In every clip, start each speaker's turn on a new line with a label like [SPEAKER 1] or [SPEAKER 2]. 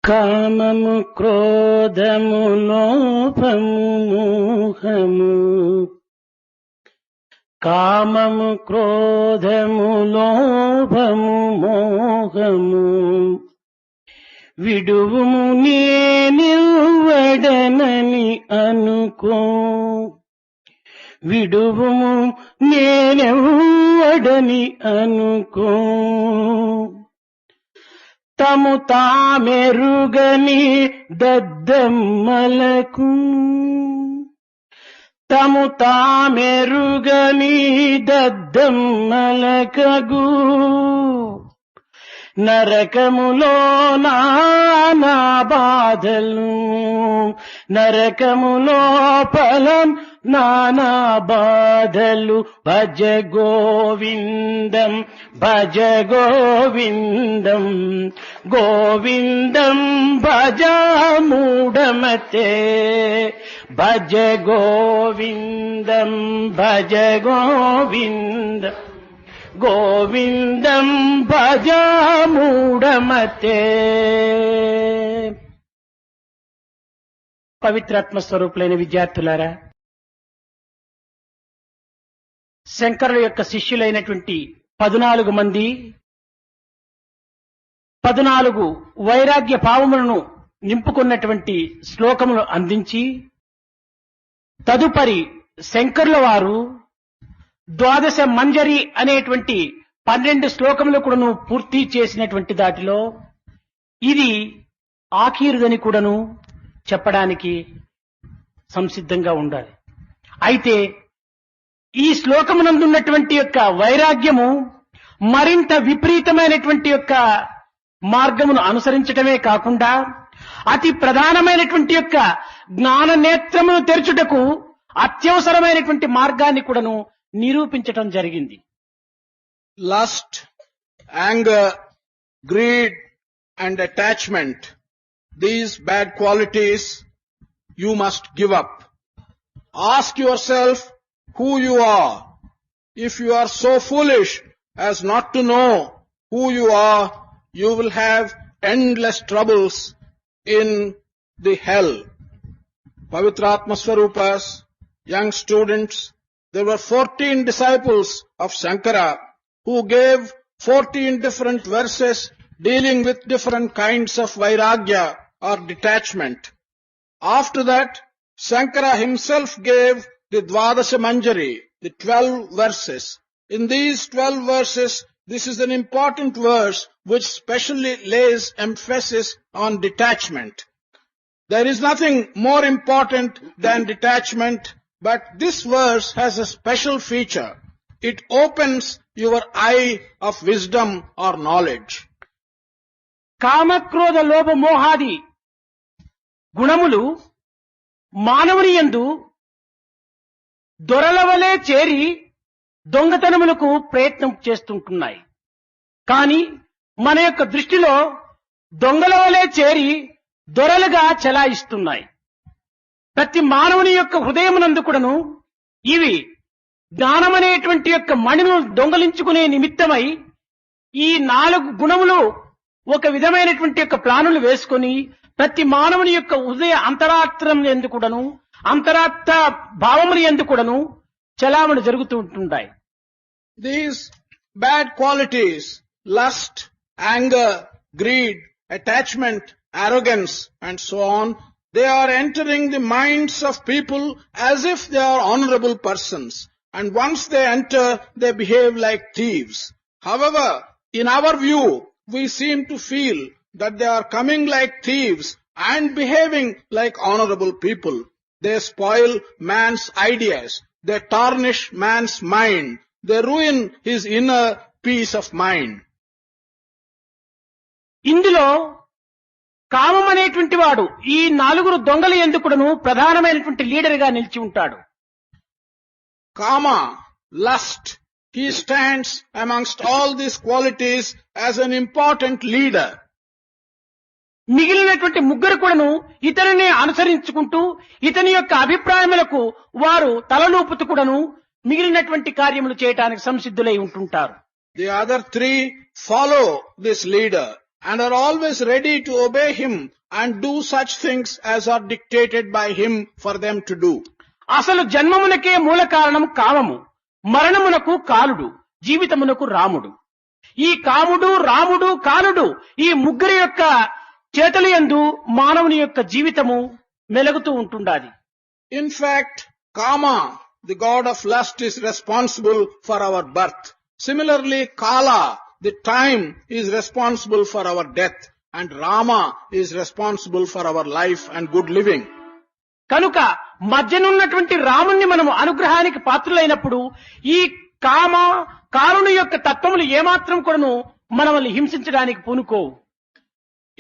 [SPEAKER 1] కామము క్రోధము లోభము మోహము కామము క్రోధము లోభము మోహము విడువుము నేనెవ్వడనని అనుకో విడువుము నేనెవ్వడని అనుకో తము తామెరుగని దద్దమ్మలకు తము తామెరుగని దద్దమ్మలకగు నరకములో నానా బాధలు నరకములో ఫలం నానా బాధలు భజ గోవిందం భజ గోవిందం గోవిందం భజ మూఢమతే భజ గోవిందం భజ గోవిందం గోవిందం భజ మూఢమతే. పవిత్రాత్మ స్వరూపులైన విద్యార్థులారా, శంకరుల యొక్క శిష్యులైనటువంటి 14 మంది 14 వైరాగ్య భావములను నింపుకున్నటువంటి శ్లోకములు అందించి తదుపరి శంకరుల వారు 12 మంజరి అనేటువంటి 12 శ్లోకములు కూడాను పూర్తి చేసినటువంటి దాటిలో ఇది ఆఖీరుదని కూడాను చెప్పడానికి సంసిద్ధంగా ఉండాలి. అయితే ఈ శ్లోకమునందున్నటువంటి యొక్క వైరాగ్యము మరింత విపరీతమైనటువంటి యొక్క మార్గమును అనుసరించటమే కాకుండా అతి ప్రధానమైనటువంటి యొక్క జ్ఞాన నేత్రమును తెరచుటకు అత్యవసరమైనటువంటి మార్గాన్ని కూడాను నిరూపించటం జరిగింది.
[SPEAKER 2] Lust, anger, greed and attachment, these bad qualities you must give up. Ask yourself who you are. If you are so foolish as not to know who you are, you will have endless troubles in the hell. Pavitratma Swarupas, young students, there were 14 disciples of Shankara who gave 14 different verses dealing with different kinds of vairagya or detachment. After that, Shankara himself gave the Dvadasha Manjari, the 12 verses. In these 12 verses, this is an important verse which specially lays emphasis on detachment. There is nothing more important than detachment, but this verse has a special feature. It opens your eye of wisdom or knowledge.
[SPEAKER 1] కామక్రోధ లోభ మోహాది గుణములు మానవుని యందు దొరల వలె చేరి దొంగతనములకు ప్రయత్నం చేస్తుంటున్నాయి. కానీ మన యొక్క దృష్టిలో దొంగల వలె చేరి దొరలుగా చెలాయిస్తున్నాయి. ప్రతి మానవుని యొక్క హృదయమునందు కూడాను ఇవి జ్ఞానమనేటువంటి యొక్క మణిను దొంగలించుకునే నిమిత్తమై ఈ 4 గుణములు ఒక విధమైనటువంటి యొక్క ప్లానులు వేసుకొని ప్రతి మానవుని యొక్క హృదయ అంతరాత్రం యందు కూడాను అంతరాత్మ భావముల యందు కూడాను చలామణి జరుగుతూ ఉంటుంటాయి.
[SPEAKER 2] These bad qualities, lust, anger, greed, attachment, arrogance and so on, they are entering the minds of people as if they are honorable persons. And once they enter, they behave like thieves. However, in our view, we seem to feel that they are coming like thieves and behaving like honorable people. They spoil man's ideas. They tarnish man's mind. They ruin his inner peace of mind.
[SPEAKER 1] ఇందులో కామం అనేటువంటి వాడు ఈ 4 దొంగల ఎందుకును ప్రధానమైనటువంటి leader గా నిలిచి ఉంటాడు.
[SPEAKER 2] Kama, lust, he stands amongst all these qualities as an important leader.
[SPEAKER 1] మిగిలినటువంటి ముగ్గురు కూడాను ఇతనిని అనుసరించుకుంటూ ఇతని యొక్క అభిప్రాయములకు వారు తలలూపుతూ కూడాను మిగిలినటువంటి కార్యములు చేయడానికి సంసిద్ధులై ఉంటుంటారు.
[SPEAKER 2] The other three follow this leader and are always ready to obey him and do such things as are dictated by him for them to do.
[SPEAKER 1] అసలు జన్మమునకే మూల కారణం కామము, మరణమునకు కాలుడు, జీవితమునకు రాముడు. ఈ కాముడు, రాముడు, కాలుడు ఈ ముగ్గురి యొక్క చేతల యందు మానవుని యొక్క జీవితము మెలుగుతూ ఉంటుండాది.
[SPEAKER 2] In fact, Kama, the god of lust, is responsible for our birth. Similarly, Kala, the time, is responsible for our death, and Rama is responsible for our life and good living.
[SPEAKER 1] కనుక మధ్యనున్నటువంటి రాముణ్ణి మనము అనుగ్రహానికి పాత్రులైనప్పుడు ఈ కామ కారుని యొక్క తత్వములు ఏమాత్రం కూడాను మనల్ని హింసించడానికి పూనుకోవు.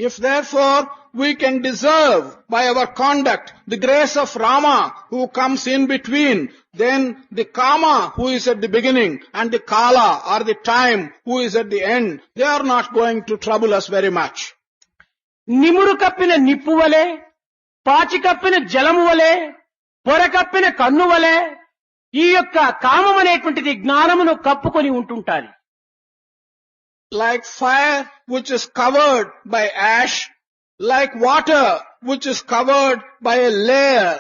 [SPEAKER 2] If therefore we can deserve by our conduct the grace of Rama who comes in between, then the Kama who is at the beginning and the Kala or the time who is at the end, they are not going to trouble us very much.
[SPEAKER 1] నిమురు కప్పిన నిప్పు వలె, పాచి కప్పిన జలము వలె, పొర కప్పిన కన్ను వలె ఈ యొక్క కామం అనేటువంటిది జ్ఞానమును కప్పుకొని ఉంటుంటాది.
[SPEAKER 2] Like fire which is covered by ash, like water which is covered by a layer,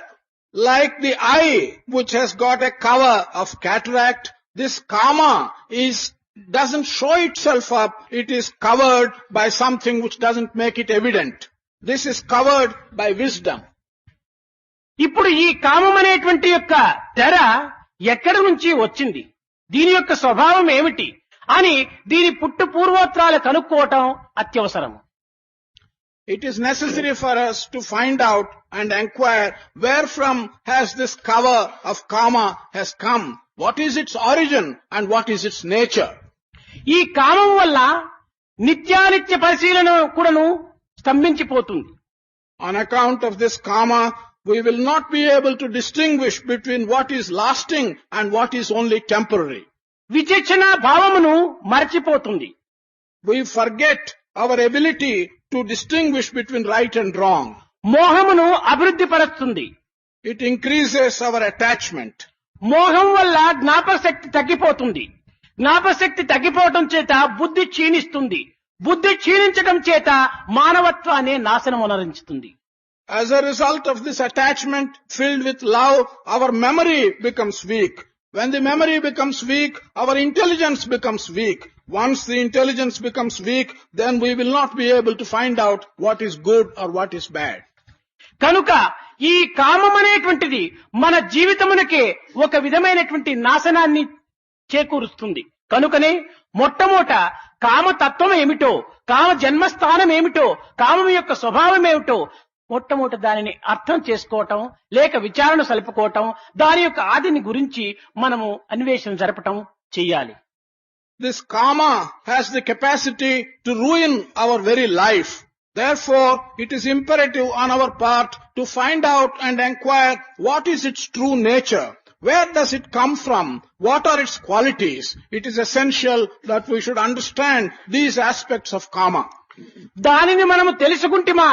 [SPEAKER 2] like the eye which has got a cover of cataract, this Kama doesn't show itself up, it is covered by something which doesn't make it evident. This is covered by wisdom.
[SPEAKER 1] ఇప్పుడు ఈ కామం అనేటువంటి యొక్క తెర ఎక్కడి నుంచి వచ్చింది, దీని యొక్క స్వభావం ఏమిటి అని దీని పుట్టు పూర్వోత్తరాలు కనుక్కోవటం అత్యవసరము.
[SPEAKER 2] It is necessary for us to find out and inquire where from has this cover of Kama has come, what is its origin and what is its nature.
[SPEAKER 1] ఈ కామం వల్ల నిత్యానిత్య పరిశీలన కూడాను స్తంభించిపోతుంది.
[SPEAKER 2] On account of this Kama, we will not be able to distinguish between what is lasting and what is only temporary.
[SPEAKER 1] విచక్షణ భావమును మరచిపోతుంది.
[SPEAKER 2] We forget our ability to distinguish between right and wrong.
[SPEAKER 1] మోహమును అభివృద్ధి పరుస్తుంది.
[SPEAKER 2] It increases our attachment.
[SPEAKER 1] మోహం వల్ల జ్ఞాపకశక్తి తగ్గిపోతుంది. జ్ఞాపకశక్తి తగ్గిపోవటం చేత బుద్ధి క్షీణిస్తుంది. బుద్ధి క్షీణించడం చేత మానవత్వాన్ని నాశనమునరించుతుంది.
[SPEAKER 2] As a result of this attachment filled with love, our memory becomes weak. When the memory becomes weak, our intelligence becomes weak. Once the intelligence becomes weak, then we will not be able to find out what is good or what is bad.
[SPEAKER 1] కనుక ఈ కామం అనేటువంటిది మన జీవితమునకే ఒక విధమైనటువంటి నాశనాన్ని చేకూరుస్తుంది. కనుకనే మొట్టమొదట కామతత్వం ఏమిటో, కామ జన్మస్థానం ఏమిటో, కామం యొక్క స్వభావం ఏమిటో మొట్టమొదటి దానిని అర్థం చేసుకోవటం, లేక విచారణ సలుపుకోవటం, దాని యొక్క ఆదిని గురించి మనము అన్వేషణ జరపటం చెయ్యాలి.
[SPEAKER 2] This Kama has the capacity to ruin our very life. Therefore, it is imperative on our part to find out and inquire what is its true nature. Where does it come from? What are its qualities? It is essential that we should understand these aspects of Kama.
[SPEAKER 1] దానిని మనము తెలుసుకుంటేమా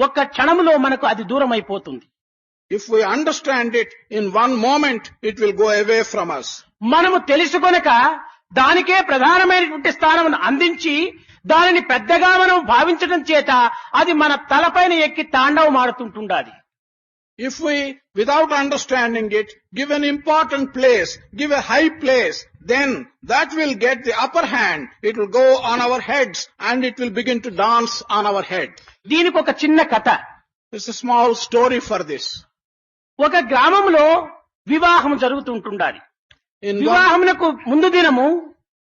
[SPEAKER 1] ఒక్క క్షణములో మనకు అది దూరం అయిపోతుంది.
[SPEAKER 2] If we understand it in one moment, it will go away from us.
[SPEAKER 1] మనము తెలుసుకొనక దానికే ప్రధానమైనటువంటి స్థానమును అందించి దానిని పెద్దగా మనం భావించడం చేత అది మన తలపైన ఎక్కి తాండవం ఆడుతుంటుండాలి.
[SPEAKER 2] If we, without understanding it, give an important place, give a high place, then that will get the upper hand. It will go on our heads and it will begin to dance on our head.
[SPEAKER 1] దీనికి ఒక చిన్న కథ.
[SPEAKER 2] There's a small story for this.
[SPEAKER 1] ఒక గ్రామంలో వివాహం జరుగుతుంటుండాలి. వివాహమునకు ముందు దినము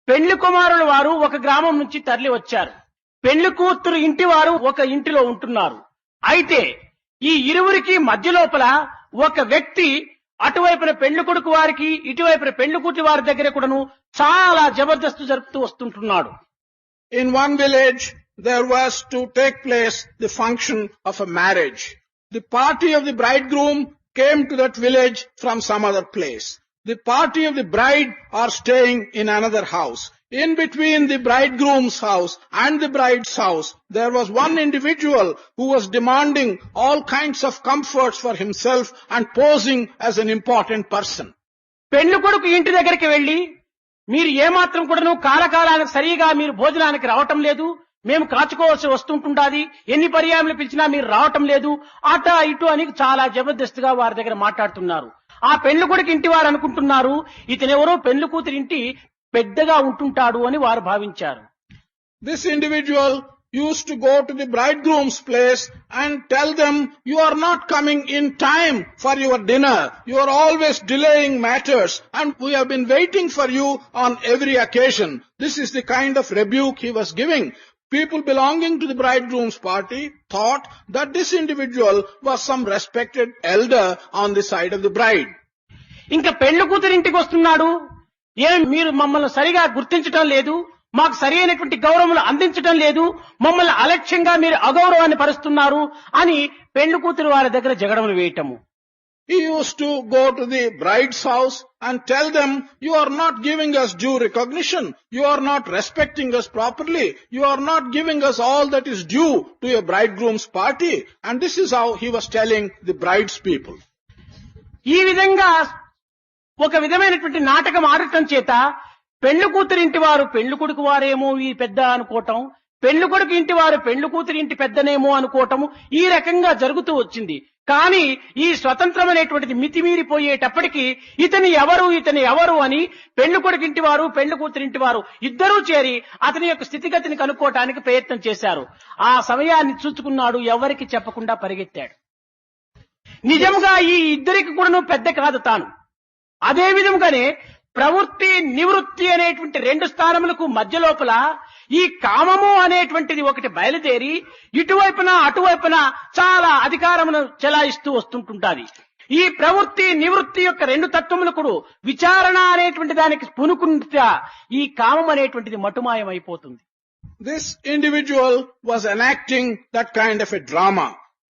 [SPEAKER 1] పెళ్లి కుమారుల వారు ఒక గ్రామం నుంచి తరలి వచ్చారు. పెళ్లి కూతురు ఇంటి వారు ఒక ఇంటిలో ఉంటున్నారు. అయితే ఈ ఇరువురికి మధ్య లోపల ఒక వ్యక్తి అటువైపున పెళ్లి కొడుకు వారికి, ఇటువైపున పెళ్లి కూతురు వారి దగ్గర కూడాను చాలా జబర్దస్తు జరుపుతూ వస్తుంటున్నాడు.
[SPEAKER 2] In one village, there was to take place the function of a marriage. The party of the bridegroom came to that village from some other place. the party of the bride are staying in another house. In between the bridegroom's house and the bride's house, there was one individual who was demanding all kinds of comforts for himself and posing as an important person.
[SPEAKER 1] పెళ్లి కొడుకు ఇంటి దగ్గరికి వెళ్లి, మీరు ఏమాత్రం కూడాను కాలకాలానికి సరిగా మీరు భోజనానికి రావటం లేదు, మేము కాచుకోవాల్సి వస్తుంటుండాది, ఎన్ని పర్యాయములు పిలిచినా మీరు రావటం లేదు, అటా ఇటు అని చాలా జబర్దస్తిగా వారి దగ్గర మాట్లాడుతున్నారు. ఆ పెళ్లి కొడుకు ఇంటి వారు అనుకుంటున్నారు, ఇతనెవరో పెళ్లి కూతురి ఇంటి పెద్దగా ఉంటుంటాడు అని వారు భావించారు.
[SPEAKER 2] This individual used to go to the bridegroom's place and tell them, you are not coming in time for your dinner. You are always delaying matters and we have been waiting for you on every occasion. This is the kind of rebuke he was giving. People belonging to the bridegroom's party thought that this individual was some respected elder on the side of the bride.
[SPEAKER 1] ఇంకా పెళ్లి కూతురి ఇంటికి వస్తున్నాడు, ఏం మీరు మమ్మల్ని సరిగా గుర్తించడం లేదు, మాకు సరైనటువంటి గౌరవం అందించడం లేదు, మమ్మల్ని అలక్ష్యంగా మీరు అగౌరవాన్ని పరుస్తున్నారు అని పెళ్లి కూతురు వారి దగ్గర జగడములు వేయటము.
[SPEAKER 2] He used to go to the bride's house and tell them, you are not giving us due recognition, you are not respecting us properly, you are not giving us all that is due to a bridegroom's party. And this is how he was telling the bride's people.
[SPEAKER 1] ఈ విధంగా ఒక విధమైనటువంటి నాటకం ఆడటం చేత పెళ్లి కూతురి ఇంటి వారు పెళ్లి కొడుకు వారేమో ఈ పెద్ద అనుకోవటం, పెళ్లి కొడుకు ఇంటి వారు పెళ్లి కూతురి ఇంటి పెద్దనేమో అనుకోవటము ఈ రకంగా జరుగుతూ వచ్చింది. కానీ ఈ స్వతంత్రం అనేటువంటిది మితిమీరిపోయేటప్పటికీ ఇతని ఎవరు అని పెళ్లి కొడుకు ఇంటి వారు పెళ్లి కూతురి ఇంటి వారు ఇద్దరూ చేరి అతని యొక్క స్థితిగతిని కనుక్కోవటానికి ప్రయత్నం చేశారు. ఆ సమయాన్ని చూసుకున్నాడు, ఎవరికి చెప్పకుండా పరిగెత్తాడు. నిజంగా ఈ ఇద్దరికి కూడాను పెద్ద కాదు తాను. అదే విధంగానే ప్రవృత్తి నివృత్తి అనేటువంటి రెండు స్థానములకు మధ్య లోపల ఈ కామము అనేటువంటిది ఒకటి బయలుదేరి ఇటువైపున అటువైపున చాలా అధికారమును చెలాయిస్తూ వస్తుంటుంటాది. ఈ ప్రవృత్తి నివృత్తి యొక్క రెండు తత్వములకు విచారణ అనేటువంటి దానికి పునుకుంటా ఈ కామం అనేటువంటిది మటుమాయం అయిపోతుంది.
[SPEAKER 2] This individual was enacting that kind of a drama.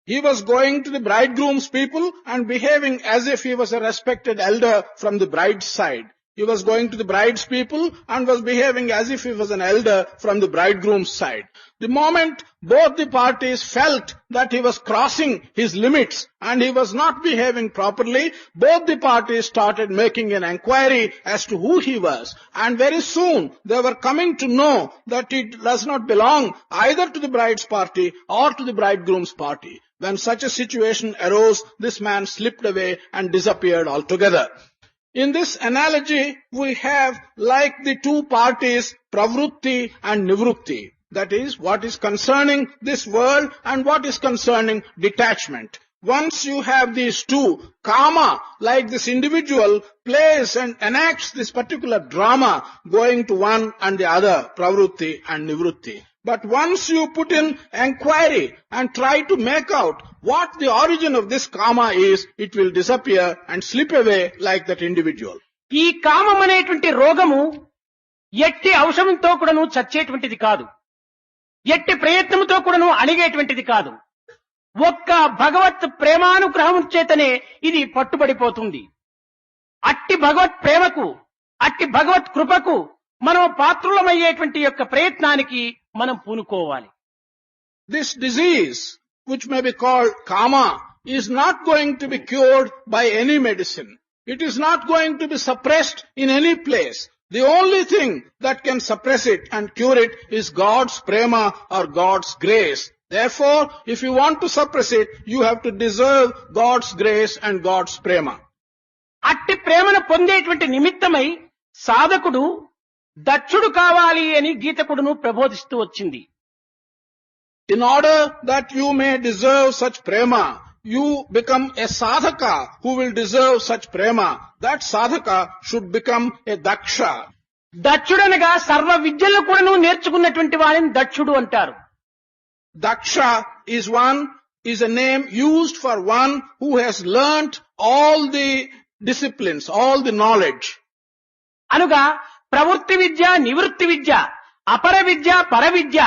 [SPEAKER 2] He was going to the bridegroom's people and behaving as if he was a respected elder from the bride's side. He was going to the bride's people and was behaving as if he was an elder from the bridegroom's side. The moment both the parties felt that he was crossing his limits and he was not behaving properly, both the parties started making an inquiry as to who he was. And very soon they were coming to know that he does not belong either to the bride's party or to the bridegroom's party. When such a situation arose, this man slipped away and disappeared altogether. In this analogy, we have like the two parties, pravrutti and nivrutti. That is, what is concerning this world and what is concerning detachment. Once you have these two, kama, like this individual, plays and enacts this particular drama going to one and the other, pravrutti and nivrutti. But once you put in inquiry and try to make out what the origin of this karma is, it will disappear and slip away like that individual.
[SPEAKER 1] ఈ కామం అనేటువంటి రోగము ఎట్టి ఔషధంతో కూడాను చచ్చేటువంటిది కాదు, ఎట్టి ప్రయత్నంతో కూడాను అణిగేటువంటిది కాదు. ఒక్క భగవత్ ప్రేమానుగ్రహం చేతనే ఇది పట్టుబడిపోతుంది. అట్టి భగవత్ ప్రేమకు, అట్టి భగవత్ కృపకు మనం పాత్రులమయ్యేటువంటి యొక్క ప్రయత్నానికి మనం పూనుకోవాలి.
[SPEAKER 2] This disease, which may be called karma, is not going to be cured by any medicine. It is not going to be suppressed in any place. The only thing that can suppress it and cure it is God's prema or God's grace. Therefore, if you want to suppress it, you have to deserve God's grace and God's prema.
[SPEAKER 1] అట్టి ప్రేమను పొందేటువంటి నిమిత్తమై సాధకుడు దక్షుడు కావాలి అని గీతకుడును ప్రబోధిస్తూ వచ్చింది.
[SPEAKER 2] In order that you may deserve such prema, you become a sadhaka who will deserve such prema. That sadhaka should become a daksha.
[SPEAKER 1] దక్షుడనగా సర్వ విద్యలను కూడాను నేర్చుకున్నటువంటి వాడిని దక్షుడు అంటారు.
[SPEAKER 2] Daksha is a name used for one who has learnt all the disciplines, all the knowledge.
[SPEAKER 1] అనుగా ప్రవృత్తి విద్య, నివృత్తి విద్య, అపర విద్య, పర విద్య,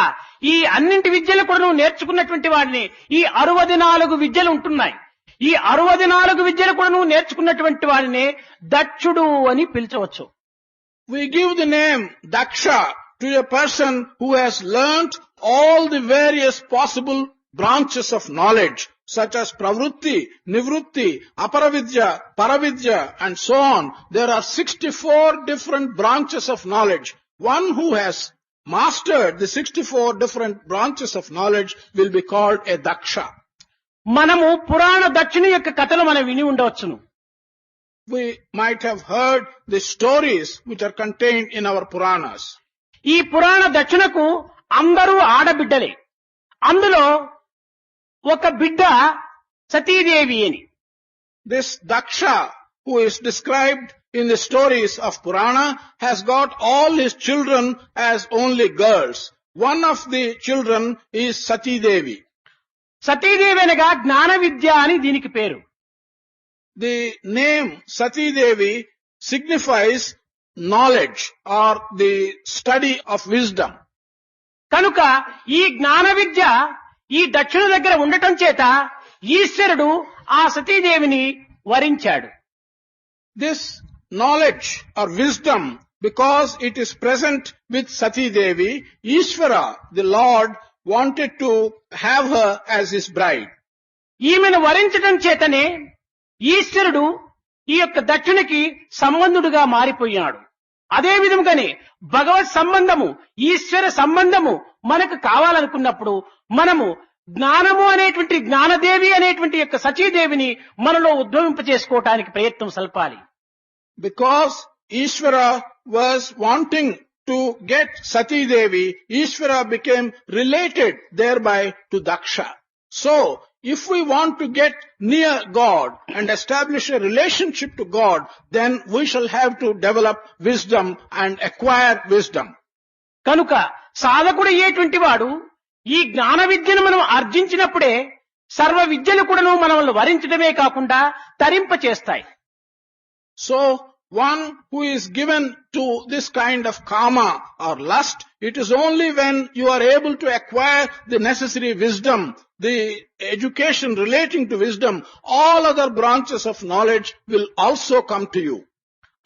[SPEAKER 1] ఈ అన్నింటి విద్యలు కూడా నేర్చుకున్నటువంటి వాడిని ఈ 64 విద్యలు ఉంటున్నాయి. ఈ 64 విద్యలు కూడా నువ్వు నేర్చుకున్నటువంటి వాడినే దక్షుడు అని పిలిచవచ్చు.
[SPEAKER 2] We give the name Daksha to a person who has learnt all the various possible branches of knowledge, such as pravrutti, nivrutti, aparavidya, paravidya, and so on. There are 64 different branches of knowledge. One who has mastered the 64 different branches of knowledge will be called a Daksha.
[SPEAKER 1] మనము పురాణ దక్షిణ యొక్క కథలు మనం విని ఉండవచ్చును.
[SPEAKER 2] We might have heard the stories which are contained in our Puranas.
[SPEAKER 1] ఈ పురాణ దక్షిణకు అందరూ ఆడబిడ్డలే. అందులో ఒక బిడ్డ సతీదేవి అని.
[SPEAKER 2] This Daksha, who is described in the stories of Purana, has got all his children as only girls. One of the children is Sati Devi.
[SPEAKER 1] Satidevi అనగా జ్ఞాన విద్య అని దీనికి పేరు.
[SPEAKER 2] The name Sati Devi signifies knowledge or the study of wisdom.
[SPEAKER 1] కనుక ఈ జ్ఞాన విద్య ఈ దక్షిణ దగ్గర ఉండటం చేత ఈశ్వరుడు ఆ సతీదేవిని వరించాడు.
[SPEAKER 2] This knowledge or wisdom, because it is present with Sati Devi, Ishvara, the Lord, wanted to have her as his bride.
[SPEAKER 1] ఈమెను వరించడం చేతనే ఈశ్వరుడు ఈ యొక్క దక్షిణకి సంబంధుడుగా మారిపోయాడు. అదే విధముగానే భగవత్ సంబంధము, ఈశ్వర సంబంధము మనకు కావాలనుకున్నప్పుడు మనము జ్ఞానము అనేటువంటి జ్ఞానదేవి అనేటువంటి యొక్క సచీదేవిని మనలో ఉద్భవింప చేసుకోవటానికి ప్రయత్నం సల్పాలి.
[SPEAKER 2] Because Ishvara was wanting to get Sati Devi, Ishvara became related thereby to Daksha. So, if we want to get near God and establish a relationship to God, then we shall have to develop wisdom and acquire wisdom.
[SPEAKER 1] కనుక సాధకుడు అయ్యేటువంటి వాడు ఈ జ్ఞాన విద్యను మనం ఆర్జించినప్పుడే సర్వ విద్యలు కూడాను మనల్ని వరించడమే కాకుండా తరింప చేస్తాయి.
[SPEAKER 2] So, one who is given to this kind of karma or lust, it is only when you are able to acquire the necessary wisdom, the education relating to wisdom, all other branches of knowledge will also come to you.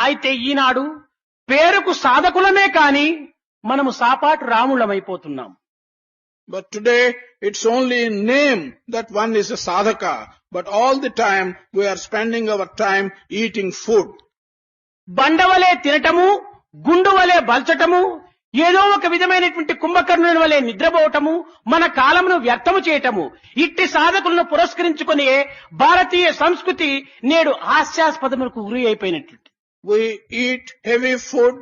[SPEAKER 1] అయితే ఈనాడు పేరుకు సాధకులమే కాని మనము సాపాటు రాములమైపోతున్నాం.
[SPEAKER 2] But today, it's only in name that one is a sadhaka, but all the time we are spending our time eating food.
[SPEAKER 1] బండవలే తినటము, గుండు వలె బల్చటము, ఏదో ఒక విధమైనటువంటి కుంభకర్ణుని వలె నిద్రపోవటము, మన కాలమును వ్యర్థము చేయటము, ఇట్టి సాధకులను పురస్కరించుకునే భారతీయ సంస్కృతి నేడు హాస్యాస్పదములకు గురి అయిపోయినట్లు.
[SPEAKER 2] We eat heavy food,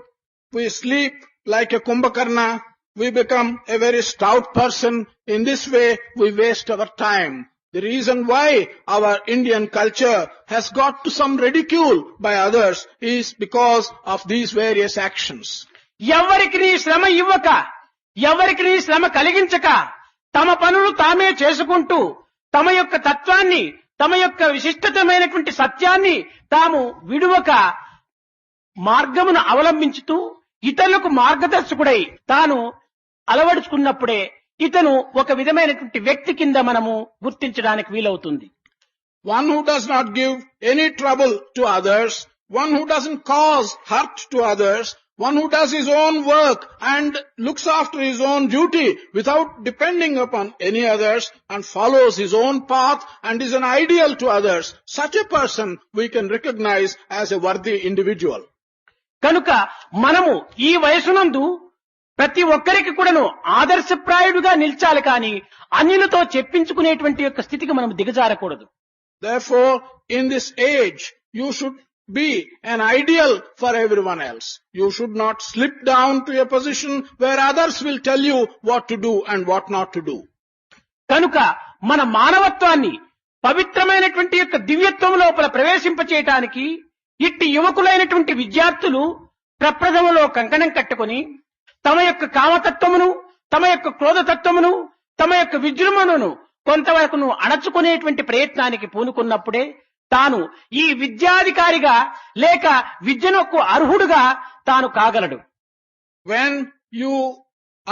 [SPEAKER 2] we sleep like a Kumbhakarna, we become a very stout person. In this way, we waste our time. The reason why our Indian culture has got to some ridicule by others is because of these various actions.
[SPEAKER 1] ఎవరికి నీ శ్రమ ఇవ్వక, ఎవరికి నీ శ్రమ కలిగించక, తమ పనులు తామే చేసుకుంటూ తమ యొక్క తత్వాన్ని, తమ యొక్క విశిష్టతమైనటువంటి సత్యాన్ని తాము విడువక మార్గమును అవలంబించుతూ ఇతరులకు మార్గదర్శకుడై తాను అలవడుచుకున్నప్పుడే ఇతను ఒక విధమైనటువంటి వ్యక్తి కింద మనము గుర్తించడానికి వీలవుతుంది.
[SPEAKER 2] One who does not give any trouble to others, one who doesn't cause hurt to others, one who does his own work and looks after his own duty without depending upon any others and follows his own path and is an ideal to others, such a person we can recognize as a worthy individual.
[SPEAKER 1] కనుక మనము ఈ వయసునందు ప్రతి ఒక్కరికి కూడాను ఆదర్శప్రాయుడుగా నిల్చాలి కానీ అన్యులతో చెప్పించుకునేటువంటి యొక్క స్థితికి మనం దిగజారకూడదు.
[SPEAKER 2] Therefore, in this age, you should be an ideal for everyone else. You should not slip down to a position where others will tell you what to do and what not to do.
[SPEAKER 1] కనుక మన మానవత్వాన్ని పవిత్రమైనటువంటి యొక్క దివ్యత్వం లోపల ప్రవేశింపచేయటానికి ఇట్టి యువకులైనటువంటి విద్యార్థులు ప్రప్రథమలో కంకణం కట్టుకొని తమ యొక్క కామతత్వమును, తమ యొక్క క్రోధతత్వమును, తమ యొక్క విజృంభణను కొంతవరకును అణచుకునేటువంటి ప్రయత్నానికి పూనుకున్నప్పుడే తాను ఈ విద్యాధికారిగా లేక విద్యనొక్కు అర్హుడుగా తాను కాగలడు.
[SPEAKER 2] When you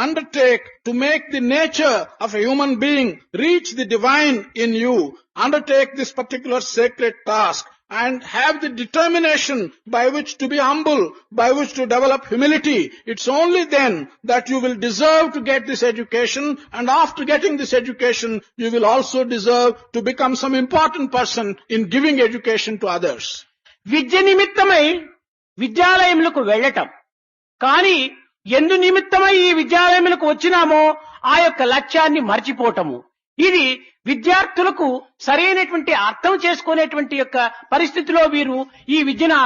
[SPEAKER 2] undertake to make the nature of a human being reach the divine in you, undertake this particular sacred task and have the determination by which to be humble, by which to develop humility, it's only then that you will deserve to get this education, and after getting this education, you will also deserve to become some important person in giving education to others.
[SPEAKER 1] విద్య నిమిత్తమై విద్యాలయములకు వెళ్ళటం, కానీ ఎందు నిమిత్తమై ఈ విద్యాలయములకు వచ్చినామో ఆ యొక్క లక్ష్యాన్ని మర్చిపోవటము, ఇది విద్యార్థులకు సరైనటువంటి అర్థం చేసుకునేటువంటి యొక్క పరిస్థితిలో వీరు ఈ విద్యను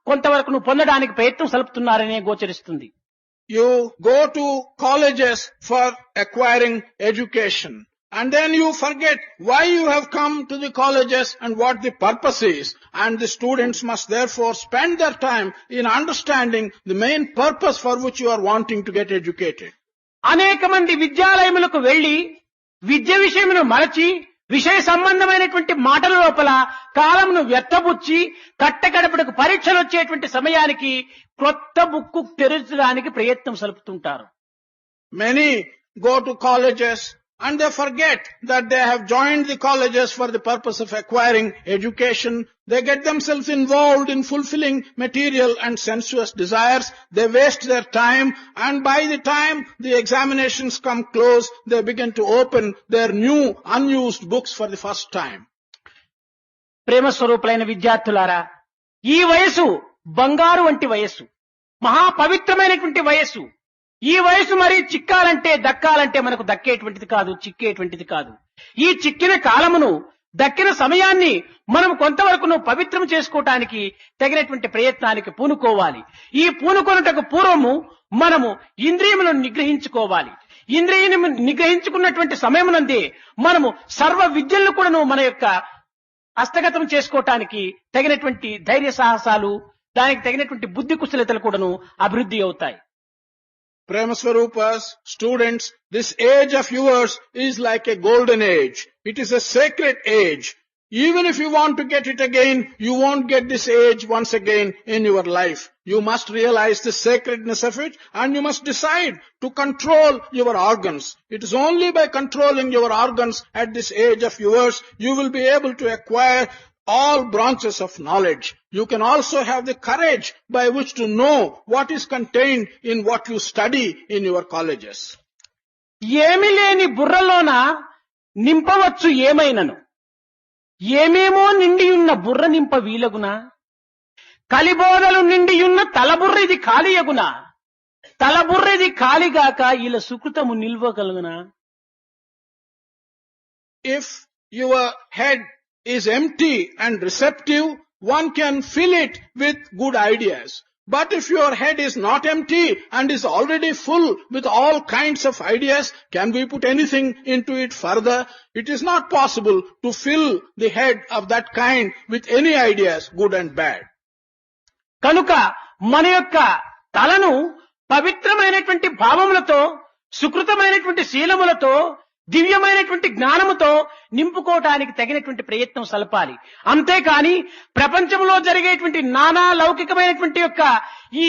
[SPEAKER 1] కొంతవరకు పొందడానికి ప్రయత్నం సలుపుతున్నారనే గోచరిస్తుంది.
[SPEAKER 2] You go to colleges for acquiring education, and then you forget why you have come to the colleges and what the purpose is, and the students must therefore spend their time in understanding the main purpose for which you are wanting to get educated.
[SPEAKER 1] అనేక మంది విద్యాలయములకు వెళ్లి విద్య విషయమును మరచి విషయ సంబంధమైనటువంటి మాటల లోపల కాలమును వ్యర్థపుచ్చి కట్టగడపడకు పరీక్షలు వచ్చేటువంటి సమయానికి కొత్త బుక్కు తెరచడానికి ప్రయత్నం సలుపుతుంటారు.
[SPEAKER 2] Many go to colleges and they forget that they have joined the colleges for the purpose of acquiring education. They get themselves involved in fulfilling material and sensuous desires. They waste their time, and by the time the examinations come close, they begin to open their new unused books for the first time.
[SPEAKER 1] ప్రేమ స్వరూపులైన విద్యార్థులారా, ఈ వయసు బంగారు వంటి వయస్సు, మహా పవిత్రమైనటువంటి వయస్సు. ఈ వయసు మరి చిక్కాలంటే దక్కాలంటే మనకు దక్కేటువంటిది కాదు, చిక్కేటువంటిది కాదు. ఈ చిక్కిన కాలమును, దక్కిన సమయాన్ని మనం కొంతవరకు పవిత్రం చేసుకోవటానికి తగినటువంటి ప్రయత్నానికి పూనుకోవాలి. ఈ పూనుకొనుటకు పూర్వము మనము ఇంద్రియములను నిగ్రహించుకోవాలి. ఇంద్రియం నిగ్రహించుకున్నటువంటి సమయమునందే మనము సర్వ విద్యలను కూడాను మన యొక్క హస్తగతం చేసుకోవటానికి తగినటువంటి ధైర్య సాహసాలు, దానికి తగినటువంటి బుద్ధి కుశలతలు కూడాను అభివృద్ధి అవుతాయి.
[SPEAKER 2] Prema Swarupas, students, this age of yours is like a golden age. It is a sacred age. Even if you want to get it again, you won't get this age once again in your life. You must realize the sacredness of it, and you must decide to control your organs. It is only by controlling your organs at this age of yours, you will be able to acquire all branches of knowledge. You can also have the courage by which to know what is contained in what you study in your colleges.
[SPEAKER 1] ఏమి లేని బుర్రలోన నింపవచ్చు ఏమైనను, ఏమేమో నిండియున్న బుర్ర నింప వీలగునా, కలిబోధలు నిండియున్న తలబుర్ర ఇది ఖాళీయగునా, తలబుర్ర ఇది ఖాళీగాక ఇలా సుకృతము నిల్వగలుగునా.
[SPEAKER 2] If your head is empty and receptive, one can fill it with good ideas. But if your head is not empty and is already full with all kinds of ideas, can we put anything into it further? It is not possible to fill the head of that kind with any ideas, good and bad.
[SPEAKER 1] కనుక మన యొక్క తలను పవిత్రమైనటువంటి భావములతో, సుకృతమైనటువంటి శీలములతో, దివ్యమైనటువంటి జ్ఞానముతో నింపుకోవటానికి తగినటువంటి ప్రయత్నం సలపాలి. అంతేకాని ప్రపంచంలో జరిగేటువంటి నానా లౌకికమైనటువంటి యొక్క ఈ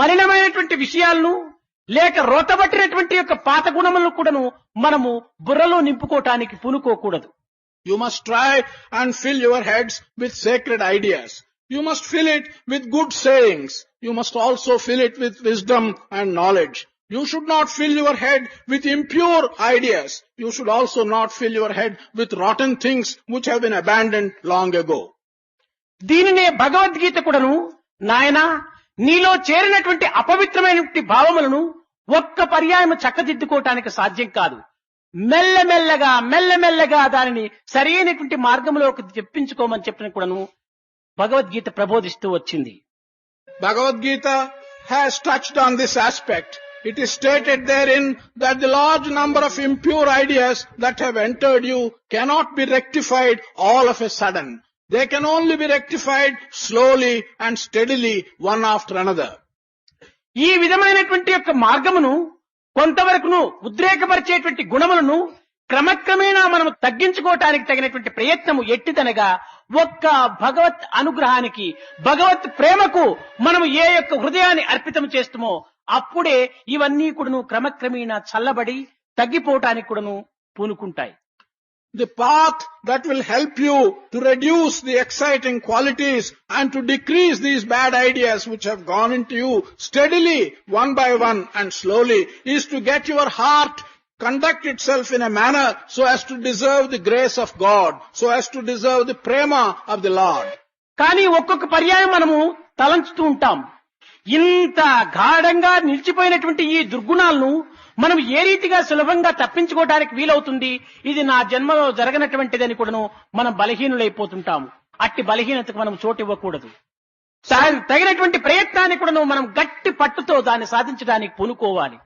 [SPEAKER 1] మలినమైనటువంటి విషయాలను లేక రోతబట్టినటువంటి యొక్క పాత గుణములను కూడాను మనము బుర్రలో నింపుకోవటానికి పూనుకోకూడదు.
[SPEAKER 2] You must try and fill your heads with sacred ideas. You must fill it with good sayings. You must also fill it with wisdom and knowledge. You should not fill your head with impure ideas. You should also not fill your head with rotten things which have been abandoned long ago.
[SPEAKER 1] దీనినే భగవద్గీత కూడాను, నాయనా నీలో చేరినటువంటి అపవిత్రమైనటువంటి భావములను ఒక్క పర్యాయం చక్కదిద్దుకోవటానికి సాధ్యం కాదు. మెల్లమెల్లగా మెల్లమెల్లగా దానిని సరైనటువంటి మార్గంలోకి తెప్పించుకోమని చెప్పిన కూడాను భగవద్గీత ప్రబోధిస్తూ వచ్చింది.
[SPEAKER 2] Bhagavad Gita has touched on this aspect. It is stated therein that the large number of impure ideas that have entered you cannot be rectified all of a sudden. They can only be rectified slowly and steadily, one after another.
[SPEAKER 1] ఈ విధమైనటువంటి యొక్క మార్గమును కొంతవరకును ఉద్రేకపరిచేటువంటి గుణములను క్రమక్రమేణా మనము తగ్గించుకోవటానికి తగినటువంటి ప్రయత్నము ఎట్టిదనగా ఒక్క భగవత్ అనుగ్రహానికి, భగవత్ ప్రేమకు మనము ఏ యొక్క హృదయాన్ని అర్పితం చేస్తామో అప్పుడే ఇవన్నీ కూడాను క్రమక్రమేణా చల్లబడి తగ్గిపోవటానికి కూడాను పూనుకుంటాయి.
[SPEAKER 2] The path that will help you to reduce the exciting qualities and to decrease these bad ideas which have gone into you steadily, one by one and slowly, is to get your heart conduct itself in a manner so as to deserve the grace of God, so as to deserve the prema of the Lord.
[SPEAKER 1] కానీ ఒక్కొక్క పర్యాయం మనము తలంచుతూ ఉంటాం. ఇంత గాఢంగా నిలిచిపోయినటువంటి ఈ దుర్గుణాలను మనం ఏ రీతిగా సులభంగా తప్పించుకోవడానికి వీలవుతుంది, ఇది నా జన్మలో జరగనటువంటిదని కూడాను మనం బలహీనులైపోతుంటాము. అట్టి బలహీనతకు మనం చోటు ఇవ్వకూడదు. తగినటువంటి ప్రయత్నాన్ని కూడాను మనం గట్టి పట్టుతో దాన్ని సాధించడానికి పూనుకోవాలి.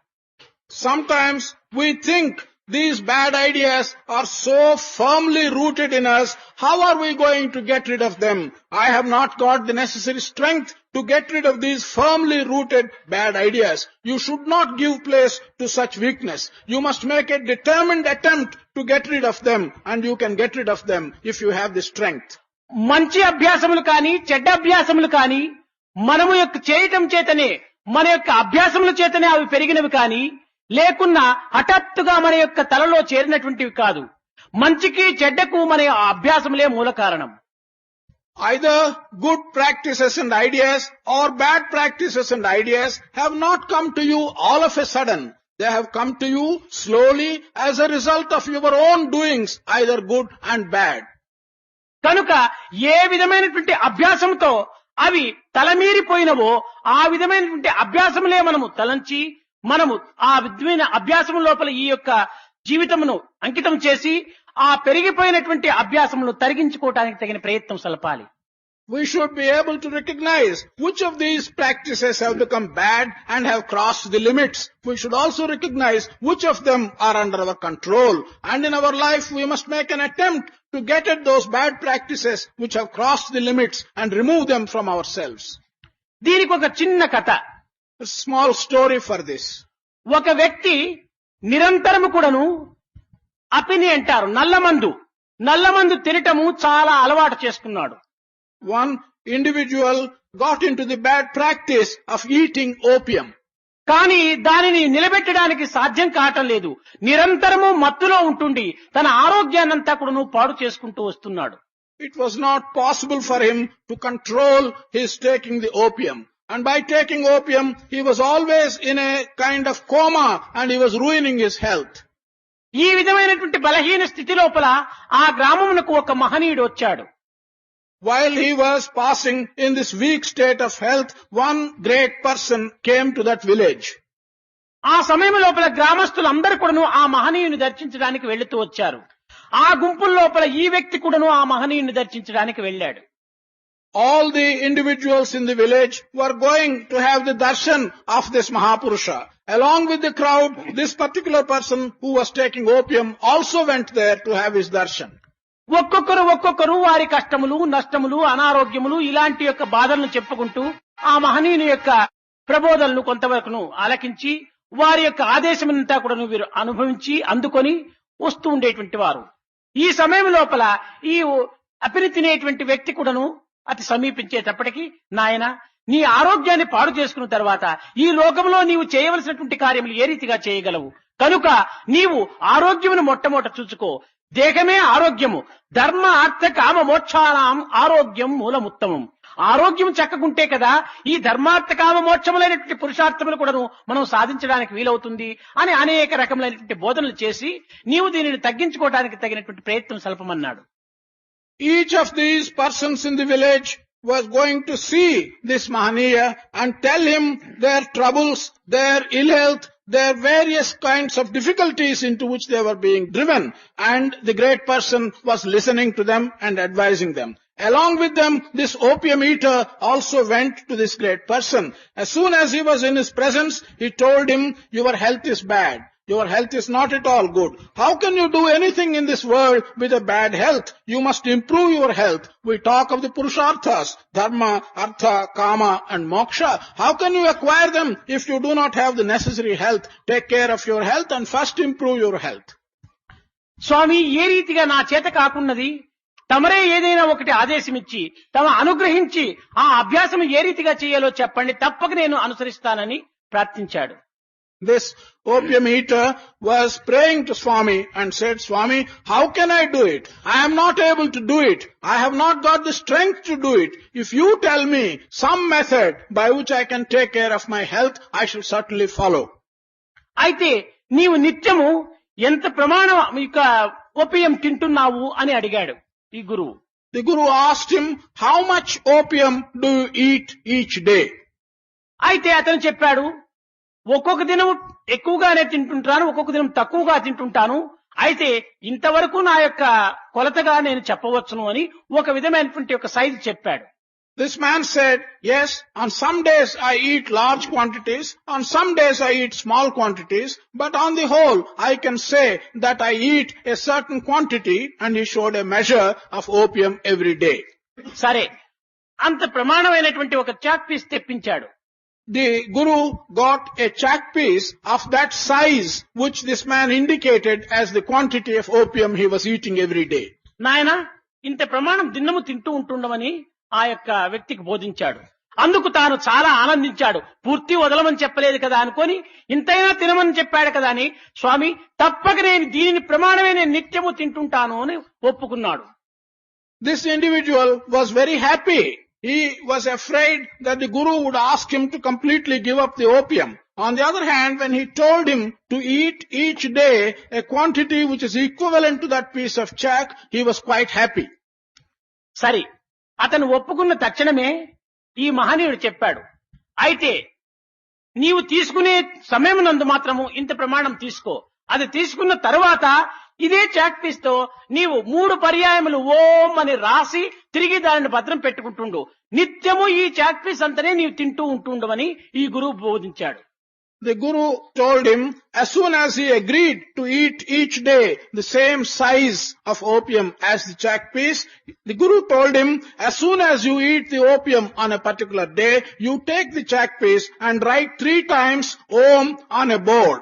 [SPEAKER 2] Sometimes we think these bad ideas are so firmly rooted in us, how are we going to get rid of them? I have not got the necessary strength to get rid of these firmly rooted bad ideas. You should not give place to such weakness. You must make a determined attempt to get rid of them, and you can get rid of them if you have the strength.
[SPEAKER 1] మంచి అభ్యాసములు కానీ చెడ్డ అభ్యాసములు కానీ మనము యొక్క చేయటం చేతనే, మన యొక్క అభ్యాసముల చేతనే అవి పెరిగినవి కానీ లేకున్నా హఠాత్తుగా మన యొక్క తలలో చేరినటువంటివి కాదు. మంచికి చెడ్డకు మన అభ్యాసములే మూల కారణం.
[SPEAKER 2] Either good practices and ideas or bad practices and ideas have not come to you all of a sudden. They have come to you slowly as a result of your own doings, either good and bad.
[SPEAKER 1] కనుక ఏ విధమైనటువంటి అభ్యాసంతో అవి తలమీరిపోయినవో ఆ విధమైనటువంటి అభ్యాసములే మనము తలంచి మనము ఆ విధమైన అభ్యాసం లోపల ఈ యొక్క జీవితమును అంకితం చేసి ఆ పెరిగిపోయినటువంటి అభ్యాసమును తరిగించుకోవడానికి తగిన ప్రయత్నం సలపాలి.
[SPEAKER 2] We should be able to recognize which of these practices have become bad and have crossed the limits. We should also recognize which of them are under our control. And in our life we must make an attempt to get at those bad practices which have crossed the limits and remove them from ourselves.
[SPEAKER 1] దీనికి ఒక చిన్న కథ.
[SPEAKER 2] A small story for this.
[SPEAKER 1] ఒక వ్యక్తి నిరంతరము కూడాను అపిని అంటారు నల్లమందు తినటము చాలా అలవాటు చేసుకున్నాడు.
[SPEAKER 2] One individual got into the bad practice of eating opium.
[SPEAKER 1] కానీ దానిని నిలబెట్టడానికి సాధ్యం కావటం లేదు. నిరంతరము మత్తులో ఉంటుండి తన ఆరోగ్యాన్నంతా కూడాను పాడు చేసుకుంటూ వస్తున్నాడు.
[SPEAKER 2] It was not possible for him to control his taking the opium. And by taking opium, he was always in a kind of coma and he was ruining his health.
[SPEAKER 1] ఈ విధమైనటువంటి బలహీన స్థితి లోపల ఆ గ్రామమునకు ఒక మహనీయుడు వచ్చాడు.
[SPEAKER 2] While he was passing in this weak state of health, one great person came to that village.
[SPEAKER 1] ఆ సమయం లోపల గ్రామస్తులందరూ కూడాను ఆ మహనీయుని దర్శించడానికి వెళుతూ వచ్చారు. ఆ గుంపుల లోపల ఈ వ్యక్తి కూడాను ఆ మహనీయుని దర్శించడానికి వెళ్ళాడు.
[SPEAKER 2] All the individuals in the village were going to have the darshan of this Mahapurusha. Along with the crowd, this particular person who was taking opium also went there to have his darshan.
[SPEAKER 1] ఒక్కొక్కరు వారి కష్టములు, నష్టములు, అనారోగ్యములు ఇలాంటి యొక్క బాధలను చెప్పుకుంటూ ఆ మహనీయుని యొక్క ప్రబోధనలు కొంతవరకును ఆలకించి వారి యొక్క ఆదేశమంతా కూడా వీరు అనుభవించి అందుకొని వస్తూ ఉండేటువంటి వారు. ఈ సమయం లోపల ఈ అపిని తినేటువంటి వ్యక్తి కూడాను అతి సమీపించేటప్పటికీ, నాయన నీ ఆరోగ్యాన్ని పాడు చేసుకున్న తర్వాత ఈ లోకంలో నీవు చేయవలసినటువంటి కార్యములు ఏ రీతిగా చేయగలవు? కనుక నీవు ఆరోగ్యమును మొట్టమొదట చూసుకో. దేహమే ఆరోగ్యము. ధర్మ అర్థ కామ మోక్షానాం ఆరోగ్యం మూలముత్తమం. ఆరోగ్యం చక్కకుంటే కదా ఈ ధర్మార్థ కామ మోక్షములైనటువంటి పురుషార్థములు కూడాను మనం సాధించడానికి వీలవుతుంది అని అనేక రకములైనటువంటి బోధనలు చేసి నీవు దీనిని తగ్గించుకోవడానికి తగినటువంటి ప్రయత్నం సల్పమన్నాడు.
[SPEAKER 2] Each of these persons in the village was going to see this Mahaniya and tell him their troubles, their ill health, their various kinds of difficulties into which they were being driven. And the great person was listening to them and advising them. Along with them, this opium eater also went to this great person. As soon as he was in his presence, he told him, your health is bad. Your health is not at all good. How can you do anything in this world with a bad health? You must improve your health. We talk of the Purusharthas, Dharma, Artha, Kama and Moksha. How can you acquire them if you do not have the necessary health? Take care of your health and first improve your health.
[SPEAKER 1] స్వామి, ఏ రీతిగా నా చేత కాకున్నది? తమరే ఏదైనా ఒకటి ఆదేశమిచ్చి తమ అనుగ్రహించి ఆ అభ్యాసం ఏ రీతిగా చేయాలో చెప్పండి, తప్పక నేను అనుసరిస్తానని ప్రార్థించాడు.
[SPEAKER 2] This opium eater was praying to Swami and said, Swami, how can I do it? I am not able to do it. I have not got the strength to do it. If you tell me some method by which I can take care of my health, I shall certainly follow.
[SPEAKER 1] అయితే నీవు నిత్యము ఎంత ప్రమాణం ఇక opium తింటున్నావు అని అడిగాడు ఈ గురువు.
[SPEAKER 2] The Guru asked him, how much opium do you eat each day?
[SPEAKER 1] అయితే అతను చెప్పాడు, ఒక్కొక్క దినం ఎక్కువగానే తింటుంటాను, ఒక్కొక్క దినం తక్కువగా తింటుంటాను. అయితే ఇంతవరకు నా యొక్క కొలతగా నేను చెప్పవచ్చును అని ఒక విధమైనటువంటి ఒక సైజు చెప్పాడు.
[SPEAKER 2] This man said, yes, on some days I eat large quantities, on some days I eat small quantities, but on the whole I can say that I eat a certain quantity, and he showed a measure of opium every day.
[SPEAKER 1] సరే, అంత ప్రమాణమైనటువంటి ఒక chalk piece తెప్పించాడు.
[SPEAKER 2] The Guru got a chalk piece of that size which this man indicated as the quantity of opium he was eating every day.
[SPEAKER 1] నాయన, ఇంత ప్రమాణం దిన్నము తింటూ ఉంటుండమని ఆ యొక్క వ్యక్తికి బోధించాడు. అందుకు తాను చాలా ఆనందించాడు. పూర్తి వదలమని చెప్పలేదు కదా అనుకొని ఇంతైనా తినమని చెప్పాడు కదా అని, స్వామి తప్పక నేను దీనిని ప్రమాణమే నేను నిత్యము తింటుంటాను అని ఒప్పుకున్నాడు.
[SPEAKER 2] This individual was very happy. He was afraid that the Guru would ask him to completely give up the opium. On the other hand, when he told him to eat each day a quantity which is equivalent to that piece of chalk, he was quite happy.
[SPEAKER 1] సరే, అతను ఒప్పుకున్న తక్షణమే ఈ మహనీయుడు చెప్పాడు, అయితే నీవు తీసుకునే సమయం నందు మాత్రము ఇంత ప్రమాణం తీసుకో. అది తీసుకున్న తరువాత ఇదే చాక్ పీస్ తో నీవు 3 పర్యాయములు ఓం అని రాసి తిరిగి దానిని భద్రం పెట్టుకుంటుండు. నిత్యము ఈ చాక్ పీస్ అంతనే నీవు తింటూ ఉంటుండవని ఈ గురువు బోధించాడు.
[SPEAKER 2] The Guru told him, as soon as he agreed to eat each day the same size of opium as the chalk piece, the Guru told him, as soon as you eat the opium on a particular day, you take the chalk piece and write 3 times Om on a board.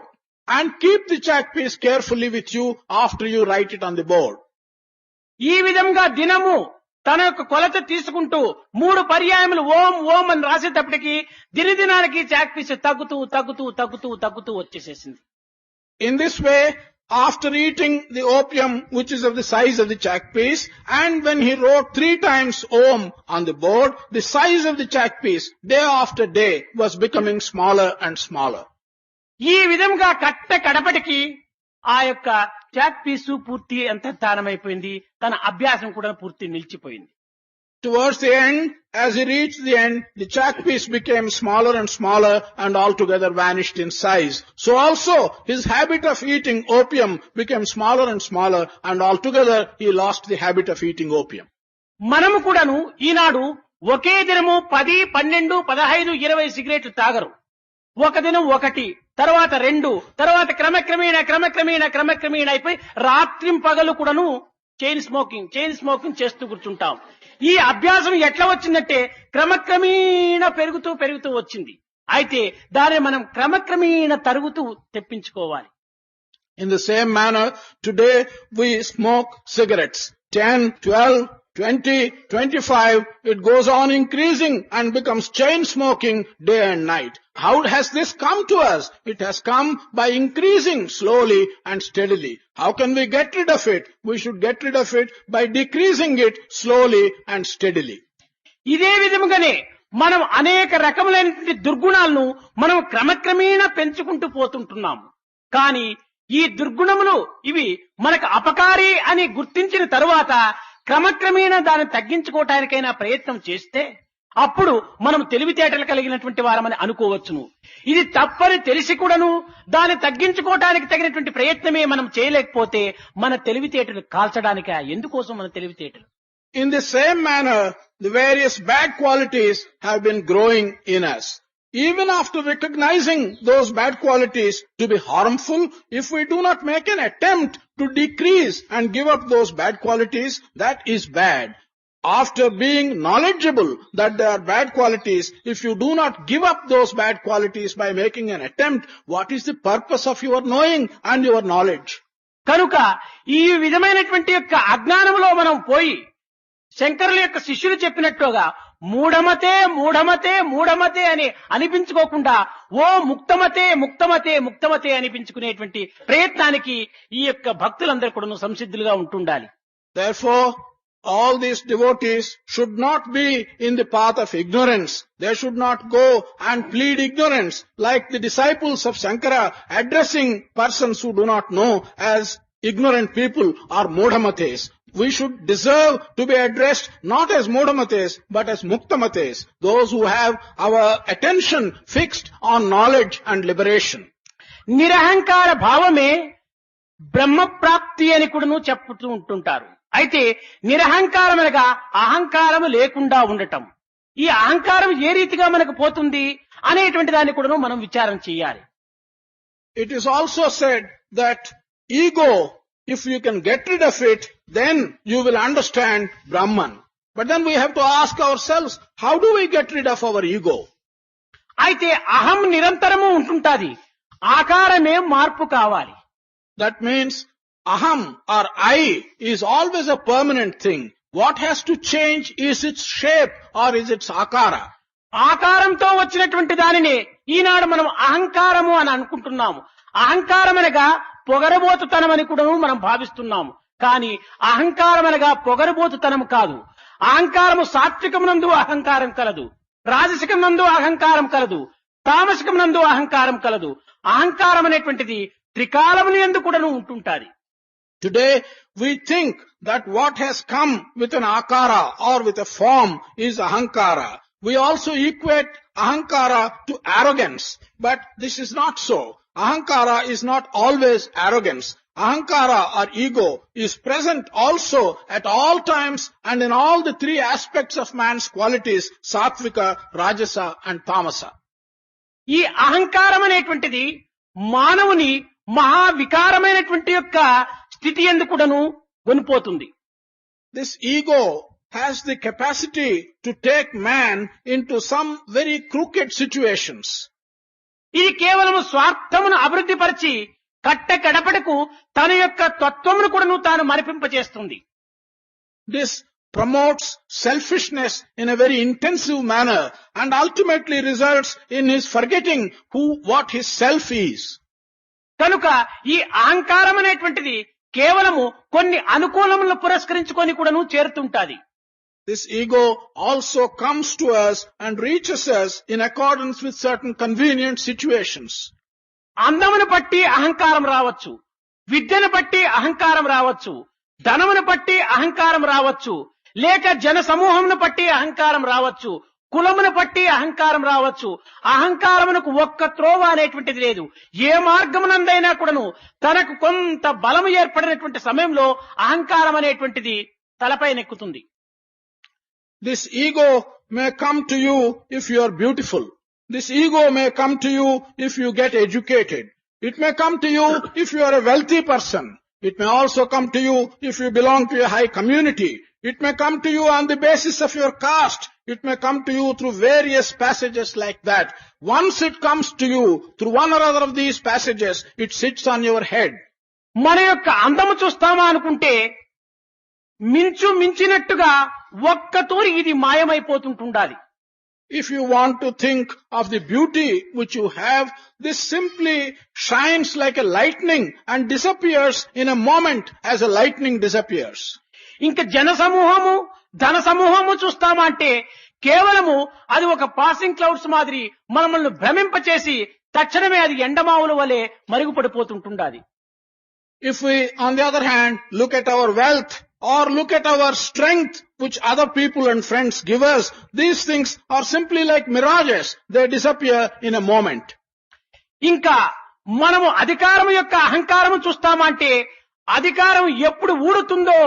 [SPEAKER 2] And keep the chalk piece carefully with you after you write it on the board.
[SPEAKER 1] ఈ విధంగా దినము తన యొక్క కొలత తీసుకుంటూ 3 పర్యాయములు ఓం ఓం అని రాసేటప్పటికి దినదినానికి చాక్ పీస్ తగ్గుతూ తగ్గుతూ తగ్గుతూ తగ్గుతూ వచ్చేసేసింది.
[SPEAKER 2] In this way, after eating the opium which is of the size of the chalk piece, and when he wrote 3 times Om on the board, the size of the chalk piece day after day was becoming smaller and smaller.
[SPEAKER 1] ఈ విధంగా కడపటికి ఆ యొక్క chalk పీసు పూర్తి అంతర్ధానమైపోయింది. తన అభ్యాసం కూడా పూర్తి నిలిచిపోయింది.
[SPEAKER 2] Towards the end, as he reached the end, the chalk piece became smaller and smaller and altogether vanished in size. So also, his habit of eating opium became smaller and smaller, and altogether he lost the habit of eating opium.
[SPEAKER 1] మనము కూడాను ఈనాడు ఒకే దినము 10, 12, 15, 20 సిగరెట్లు తాగరు. ఒక దినం 1, తర్వాత 2, తర్వాత క్రమక్రమేణా అయిపోయి రాత్రింపగలు కూడాను చైన్ స్మోకింగ్ చేస్తూ కూర్చుంటాం. ఈ అభ్యాసం ఎట్లా వచ్చిందంటే క్రమక్రమేణా పెరుగుతూ వచ్చింది. అయితే దాన్ని మనం క్రమక్రమేణా తరుగుతూ తెప్పించుకోవాలి.
[SPEAKER 2] In the same manner, today we smoke cigarettes. 10, 12, 20, 25, it goes on increasing and becomes chain smoking day and night. How has this come to us? It has come by increasing slowly and steadily. How can we get rid of it? We should get rid of it by decreasing it slowly and steadily.
[SPEAKER 1] ఇదే విధముగానే మనం అనేక రకములైనటువంటి దుర్గుణాలను మనం క్రమక్రమేణా పెంచుకుంటూ పోతుంటున్నాము. కానీ ఈ దుర్గుణములు ఇవి మనకు అపకారి అని గుర్తించిన తరువాత క్రమక్రమేణా దాన్ని తగ్గించుకోవటానికైనా ప్రయత్నం చేస్తే అప్పుడు మనం తెలివితేటలు కలిగినటువంటి వారమని అనుకోవచ్చును. ఇది తప్పని తెలిసి కూడాను దాన్ని తగ్గించుకోవటానికి తగినటువంటి ప్రయత్నమే మనం చేయలేకపోతే మన తెలివితేటలు కాల్చడానిక ఎందుకోసం మన తెలివితేటలు?
[SPEAKER 2] In the same manner, the various bad qualities have been growing in us. Even after recognizing those bad qualities to be harmful, if we do not make an attempt to decrease and give up those bad qualities, that is bad. After being knowledgeable that there are bad qualities, if you do not give up those bad qualities by making an attempt, what is the purpose of your knowing and your knowledge?
[SPEAKER 1] కనుక ఈ విధమైనటువంటి యొక్క అజ్ఞానంలో మనం పోయి శంకరుల యొక్క శిష్యులు చెప్పినట్టుగా మూఢమతే మూఢమతే మూఢమతే అని అనిపించుకోకుండా ఓ ముక్తమతే ముక్తమతే ముక్తమతే అనిపించుకునేటువంటి ప్రయత్నానికి ఈ యొక్క భక్తులందరూ కూడా సంసిద్ధులుగా ఉంటుండాలి.
[SPEAKER 2] Therefore, all these devotees should not be in the path of ignorance. They should not go and plead ignorance like the disciples of Shankara addressing persons who do not know as ignorant people or mudhamates. We should deserve to be addressed not as mudhamates but as muktamates, those who have our attention fixed on knowledge and liberation.
[SPEAKER 1] నిరహంకార భావమే బ్రహ్మ ప్రాప్తి అని కూడాను చెప్పుతూ ఉంటుంటారు. అయితే నిరహంకారం అనగా అహంకారం లేకుండా ఉండటం. ఈ అహంకారం ఏ రీతిగా మనకు పోతుంది అనేటువంటి దాన్ని కూడా మనం విచారం చేయాలి.
[SPEAKER 2] It is also said that ego, if you can get rid of it, then you will understand Brahman. But then we have to ask ourselves, how do we get rid of our ego?
[SPEAKER 1] అయితే అహం నిరంతరము ఉంటుంటాది, ఆకారమే మార్పు కావాలి.
[SPEAKER 2] That means aham or I is always a permanent thing. What has to change is its shape or is its akara.
[SPEAKER 1] ఆకారంతో వచ్చినటువంటి దానిని ఈనాడు మనం అహంకారము అని అనుకుంటున్నాము. అహంకారం అనగా పొగరబోతుతనం అని కూడా మనం భావిస్తున్నాము. కానీ అహంకారం అనగా పొగరబోతుతనం కాదు. అహంకారము సాత్వికమునందు అహంకారం కలదు, రాజసికమునందు అహంకారం కలదు, తామసికమునందు అహంకారం కలదు. అహంకారం అనేటువంటిది త్రికాలముని యందు కూడా ఉంటుంటాది.
[SPEAKER 2] Today we think that what has come with an akara or with a form is ahankara. We also equate ahankara to arrogance, but this is not so. Ahankara is not always arrogance. Ahankara or ego is present also at all times and in all the three aspects of man's qualities, sattvika, rajasa and tamasa.
[SPEAKER 1] ఈ అహంకారం అనేటువంటిది మానవుని మహా వికారమైనటువంటి యొక్క స్థితి యందు కూడాను కొనిపోతుంది.
[SPEAKER 2] This ego has the capacity to take man into some very crooked situations.
[SPEAKER 1] ఇది కేవలం స్వార్థమును అభివృద్ధి పరిచి కట్ట కడపడకు తన యొక్క తత్వమును కూడాను తాను మరిపింపచేస్తుంది.
[SPEAKER 2] This promotes selfishness in a very intensive manner and ultimately results in his forgetting what his self is.
[SPEAKER 1] కనుక ఈ అహంకారం అనేటువంటిది కేవలము కొన్ని అనుకూలములను పురస్కరించుకొని కూడాను చేరుతుంటాది.
[SPEAKER 2] This ego also comes to us and reaches us in accordance with certain convenient situations.
[SPEAKER 1] అందమును బట్టి అహంకారం రావచ్చు, విద్యను బట్టి అహంకారం రావచ్చు, ధనమును బట్టి అహంకారం రావచ్చు, లేక జన సమూహమును బట్టి అహంకారం రావచ్చు, కులమును బట్టి అహంకారం రావచ్చు. అహంకారమునకు ఒక్క త్రోవ అనేటువంటిది లేదు. ఏ మార్గమునందైనా కూడాను తనకు కొంత బలము ఏర్పడినటువంటి సమయంలో అహంకారం అనేటువంటిది తలపైనెక్కుతుంది.
[SPEAKER 2] This ego may come to you if you are beautiful. This ego may come to you if you get educated. It may come to you if you are a wealthy person. It may also come to you if you belong to a high community. It may come to you on the basis of your caste. It may come to you through various passages like that. Once it comes to you through one or other of these passages, it sits on your head.
[SPEAKER 1] మన యొక్క అందము చూస్తామా అనుకుంటే మించినట్టుగా ఒక్క తూరి ఇది మాయమైపోతుంటుండాలి.
[SPEAKER 2] If you want to think of the beauty which you have, this simply shines like a lightning and disappears in a moment as a lightning disappears.
[SPEAKER 1] ఇంకా జన సమూహము ధన సమూహము చూస్తామా అంటే కేవలము అది ఒక పాసింగ్ క్లౌడ్స్ మాదిరి మనల్ని భ్రమింపచేసి తక్షణమే అది ఎండమావుల వలె మరుగుపడిపోతుంటుండాది.
[SPEAKER 2] If we, on the other hand, look at our wealth or look at our strength which other people and friends give us, these things are simply like mirages. They disappear in a moment.
[SPEAKER 1] ఇంకా మనము అధికారం యొక్క అహంకారము చూస్తామా అంటే అధికారం ఎప్పుడు ఊడుతుందో,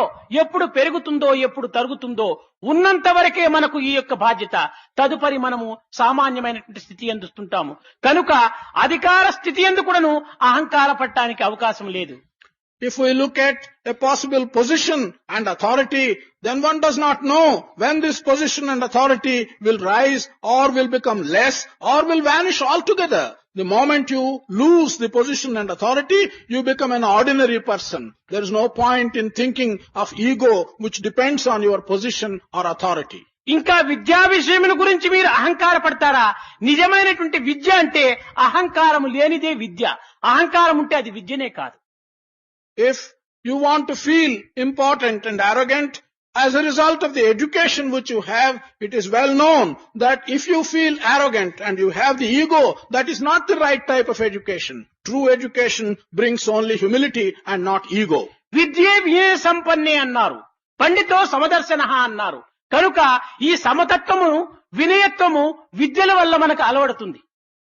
[SPEAKER 1] ఎప్పుడు పెరుగుతుందో, ఎప్పుడు తరుగుతుందో ఉన్నంత వరకే మనకు ఈ యొక్క బాధ్యత. తదుపరి మనము సామాన్యమైనటువంటి స్థితి అందుతుంటాము. కనుక అధికార స్థితి ఎందు కూడాను అహంకార పట్టడానికి అవకాశం లేదు.
[SPEAKER 2] If we look at a possible position and authority, then one does not know when this position and authority will rise or will become less or will vanish altogether. The moment you lose the position and authority, you become an ordinary person. There is no point in thinking of ego which depends on your position or authority.
[SPEAKER 1] ఇంకా విద్యా విషయముల గురించి మీరు అహంకారపడతారా? నిజమైనటువంటి విద్య అంటే అహంకారము లేనిదే విద్య. అహంకారం ఉంటే అది విద్యనే కాదు.
[SPEAKER 2] If you want to feel important and arrogant as a result of the education which you have, it is well known that if you feel arrogant and you have the ego, that is not the right type of education. True education brings only humility and not ego.
[SPEAKER 1] విద్యే వినయ సంపన్నే అన్నారు, పండితో సమదర్శన అన్నారు. కనుక ఈ సమతత్వము వినయత్వము విద్యల వల్ల మనకు అలవడుతుంది.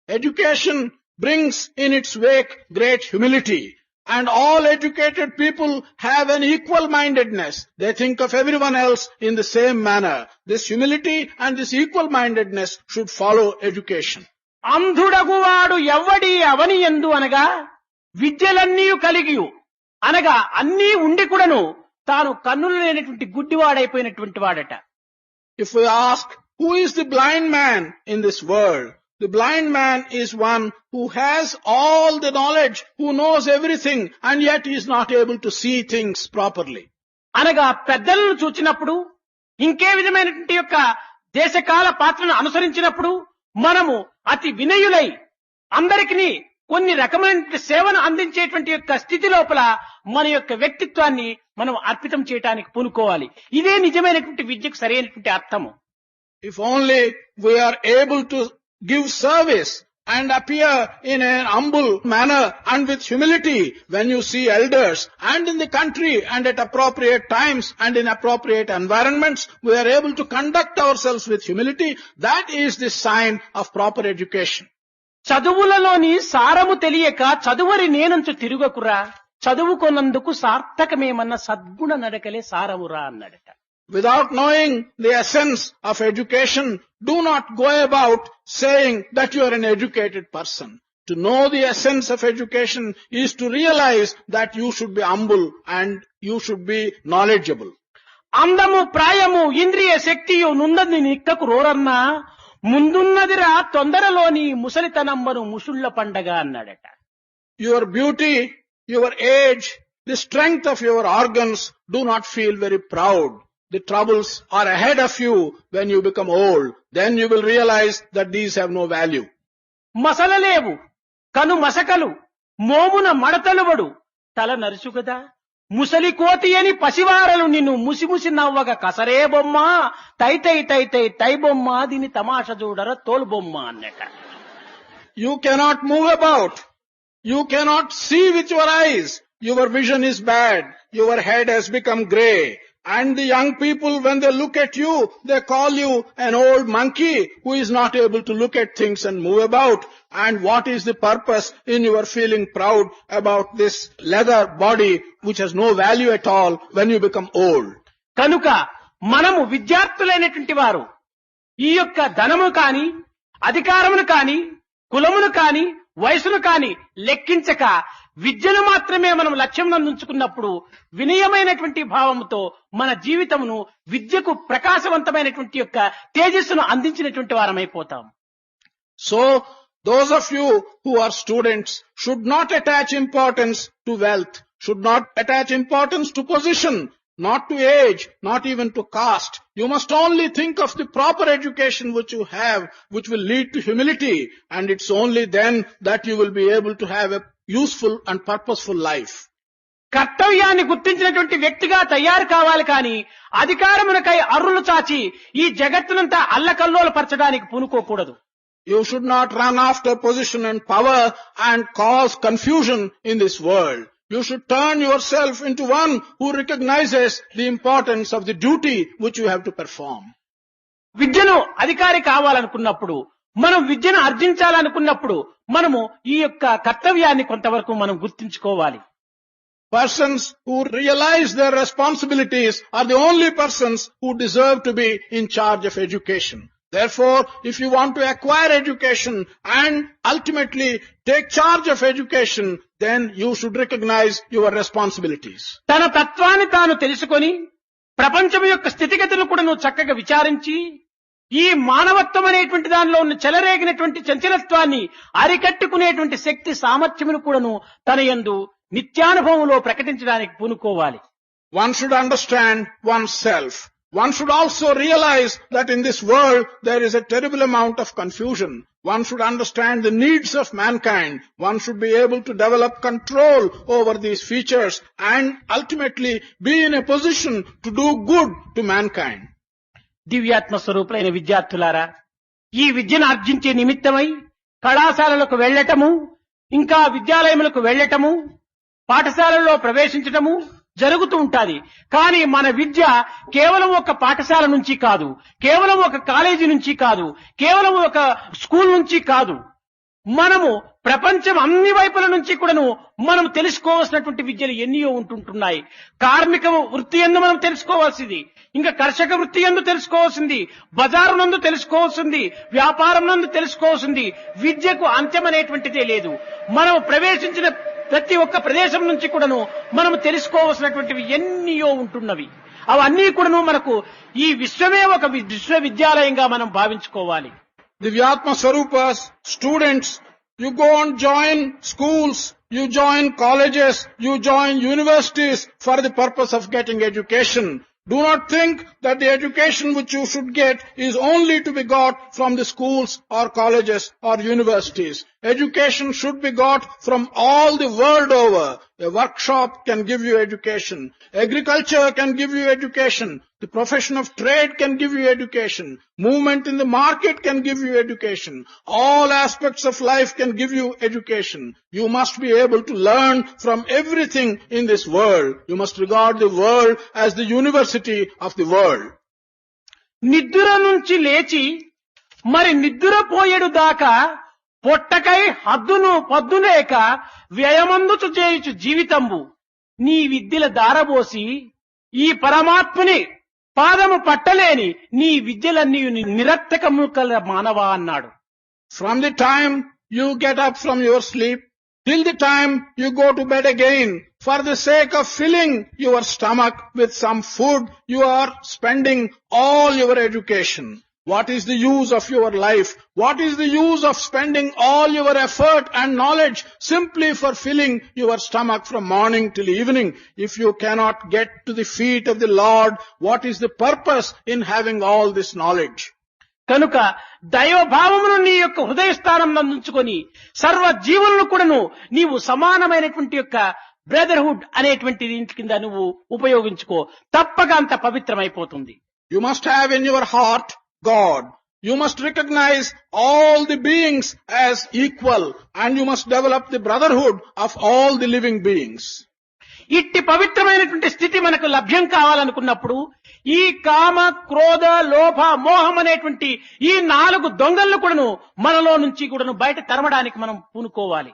[SPEAKER 2] Education brings in its wake great humility. And all educated people have an equal mindedness. They think of everyone else in the same manner. This humility and this equal mindedness should follow education.
[SPEAKER 1] అంధుడగువాడు ఎవ్వడి అవని ఎందు అనగా విద్యలన్నీ కలిగియు అనగా అన్నీ ఉండి కూడాను తాను కన్నులు లేనటువంటి గుడ్డివాడైపోయినటువంటి వాడట.
[SPEAKER 2] If we ask, who is the blind man in this world? The blind man is one who has all the knowledge, who knows everything, and yet he is not able to see things properly.
[SPEAKER 1] అనగా పెద్దలను చూచినప్పుడు, ఇంకే విధమైనటువంటి యొక్క దేశకాల పాత్రను అనుసరించినప్పుడు మనము అతి వినయులై అందరికీ కొన్ని రకమైన సేవను అందించేటువంటి యొక్క స్థితి లోపల మన యొక్క వ్యక్తిత్వాన్ని మనం అర్పితం చేయడానికి పూనుకోవాలి. ఇదే నిజమైనటువంటి విద్యకు సరైనటువంటి అర్థము.
[SPEAKER 2] If only we are able to give service and appear in an humble manner and with humility when you see elders and in the country and at appropriate times and in appropriate environments, we are able to conduct ourselves with humility. That is the sign of proper education.
[SPEAKER 1] చదువులలోని సారము తెలియక చదువరి నేనంచు తిరుగకురా, చదువుకొన్నందుకు సార్థకమేమన్న సద్గుణ నడకలే సారమురా అన్నాడట.
[SPEAKER 2] Without knowing the essence of education, do not go about saying that you are an educated person. To know the essence of education is to realize that you should be humble and you should be knowledgeable.
[SPEAKER 1] అందము ప్రాయము ఇంద్రియ శక్తియు నున్నది నిక్కకు రోరన్నా, ముందున్నదిరా తొందరలోని ముసలితనంబను ముషుళ్ళ పండగ అన్నాడట.
[SPEAKER 2] Your beauty, your age, the strength of your organs, do not feel very proud. The troubles are ahead of you when you become old. Then you will realize that these have no value.
[SPEAKER 1] మసలలేవు కను మసకలు మోమున మడతలువడు తల నరుచుగదా, ముసలి కోతి అని పసివారలు నిన్ను ముసిముసి నవ్వగ కసరే బొమ్మ, తై తై తై తై తై బొమ్మ దీని తమాష చూడర తోలు బొమ్మ అన్నట.
[SPEAKER 2] You cannot move about. You cannot see with your eyes. Your vision is bad. Your head has become grey. And the young people, when they look at you, they call you an old monkey who is not able to look at things and move about. And what is the purpose in your feeling proud about this leather body which has no value at all when you become old?
[SPEAKER 1] కనుక మనము విద్యార్థులైనటువంటి వారు ఈ యొక్క ధనము కాని, అధికారమును కాని, కులమును కాని, వయసును కాని లెక్కించక విద్యను మాత్రమే మనం లక్ష్యం ఉంచుకున్నప్పుడు వినయమైనటువంటి భావముతో మన జీవితమును విద్యకు ప్రకాశవంతమైనటువంటి యొక్క తేజస్సును అందించినటువంటి వారమైపోతాం.
[SPEAKER 2] So, those of you who are students should not attach importance to wealth, should not attach importance to position, not to age, not even to caste. You must only think of the proper education which you have, which will lead to humility, and it's only then that you will be able to have a useful and purposeful life.
[SPEAKER 1] కర్తవ్యాన్ని గుర్తించినటువంటి వ్యక్తిగా తయారు కావాలి కానీ అధికారమునకై అర్రులు చాచి ఈ జగత్తునంతా అల్లకల్లోల పరచడానికి పూనుకోకూడదు.
[SPEAKER 2] You should not run after position and power and cause confusion in this world. You should turn yourself into one who recognizes the importance of the duty which you have to perform.
[SPEAKER 1] విద్యను అధికారి కావాలనుకున్నప్పుడు, మనం విద్యను ఆర్జించాలనుకున్నప్పుడు మనము ఈ యొక్క కర్తవ్యాన్ని కొంతవరకు మనం గుర్తించుకోవాలి.
[SPEAKER 2] Persons who realize their responsibilities are the only persons who deserve to be in charge of education. Therefore, if you want to acquire education and ultimately take charge of education, then you should recognize your responsibilities.
[SPEAKER 1] తన తత్వాన్ని తాను తెలుసుకొని ప్రపంచం యొక్క స్థితిగతులను కూడా నువ్వు చక్కగా విచారించి ఈ మానవత్వం అనేటువంటి దానిలో ఉన్న చెలరేగినటువంటి చంచలత్వాన్ని అరికట్టుకునేటువంటి శక్తి సామర్థ్యమును కూడాను తన యందు నిత్యానుభవంలో ప్రకటించడానికి పూనుకోవాలి.
[SPEAKER 2] One should understand oneself. One should also realize that in this world there is a terrible amount of confusion. One should understand the needs of mankind. One should be able to develop control over these features and ultimately be in a position to do good to mankind.
[SPEAKER 1] దివ్యాత్మ స్వరూపులైన విద్యార్థులారా, ఈ విద్యను ఆర్జించే నిమిత్తమై కళాశాలలకు వెళ్ళటము, ఇంకా విద్యాలయములకు వెళ్ళటము, పాఠశాలల్లో ప్రవేశించటము జరుగుతూ ఉంటాది. కానీ మన విద్య కేవలం ఒక పాఠశాల నుంచి కాదు, కేవలం ఒక కాలేజీ నుంచి కాదు, కేవలం ఒక స్కూల్ నుంచి కాదు. మనము ప్రపంచం అన్ని వైపుల నుంచి కూడాను మనం తెలుసుకోవాల్సినటువంటి విద్యలు ఎన్నో ఉంటుంటున్నాయి. కార్మిక వృత్తి యందు మనం తెలుసుకోవాల్సింది, ఇంకా కర్షక వృత్తి యందు తెలుసుకోవాల్సింది, బజారు నందు తెలుసుకోవాల్సింది, వ్యాపారం నందు తెలుసుకోవాల్సింది. విద్యకు అంత్యం అనేటువంటిదే లేదు. మనం ప్రవేశించిన ప్రతి ఒక్క ప్రదేశం నుంచి కూడాను మనం తెలుసుకోవాల్సినటువంటివి ఎన్నో ఉంటున్నవి. అవన్నీ కూడాను మనకు ఈ విశ్వమే ఒక విశ్వవిద్యాలయంగా మనం భావించుకోవాలి.
[SPEAKER 2] Divyatma Swarupas, students, you go and join schools, you join colleges, you join universities for the purpose of getting education. Do not think that the education which you should get is only to be got from the schools or colleges or universities. Education should be got from all the world over. A workshop can give you education. Agriculture can give you education. The profession of trade can give you education. Movement in the market can give you education. All aspects of life can give you education. You must be able to learn from everything in this world. You must regard the world as the university of the world.
[SPEAKER 1] నిద్ర నుంచి లేచి మరి నిద్రపోయేడు దాకా పొట్టకై హద్దును పద్దులేక వ్యయమందుచు చేయుచు జీవితంబు నీ విద్యల దారబోసి ఈ పరమాత్మని పాదము పట్టలేని నీ విద్యలన్నీ నిరర్థకము కల మానవా అన్నాడు.
[SPEAKER 2] From the time you get up from your sleep till the time you go to bed again, for the sake of filling your stomach with some food, you are spending all your education. What is the use of your life? What is the use of spending all your effort and knowledge simply for filling your stomach from morning till evening? If you cannot get to the feet of the Lord, what is the purpose in having all this knowledge?
[SPEAKER 1] కనుక దైవభావమును నీ యొక్క హృదయ స్థానం నందుంచుకొని సర్వ జీవులను కూడాను నీవు సమానమైనటువంటి యొక్క బ్రదర్హుడ్ అనేటువంటి దీని కింద నువ్వు ఉపయోగించుకో, తప్పక అంత పవిత్రమైపోతుంది.
[SPEAKER 2] You must have in your heart God. You must recognize all the beings as equal, and you must develop the brotherhood of all the living beings.
[SPEAKER 1] ఇట్టి పవిత్రమైనటువంటి స్థితి మనకు లభ్యం కావాలనుకున్నప్పుడు ఈ కామ, క్రోధ, లోభ, మోహం అనేటువంటి ఈ 4 దొంగలను కూడాను మనలో నుంచి కూడాను బయట తరమడానికి మనం పూనుకోవాలి.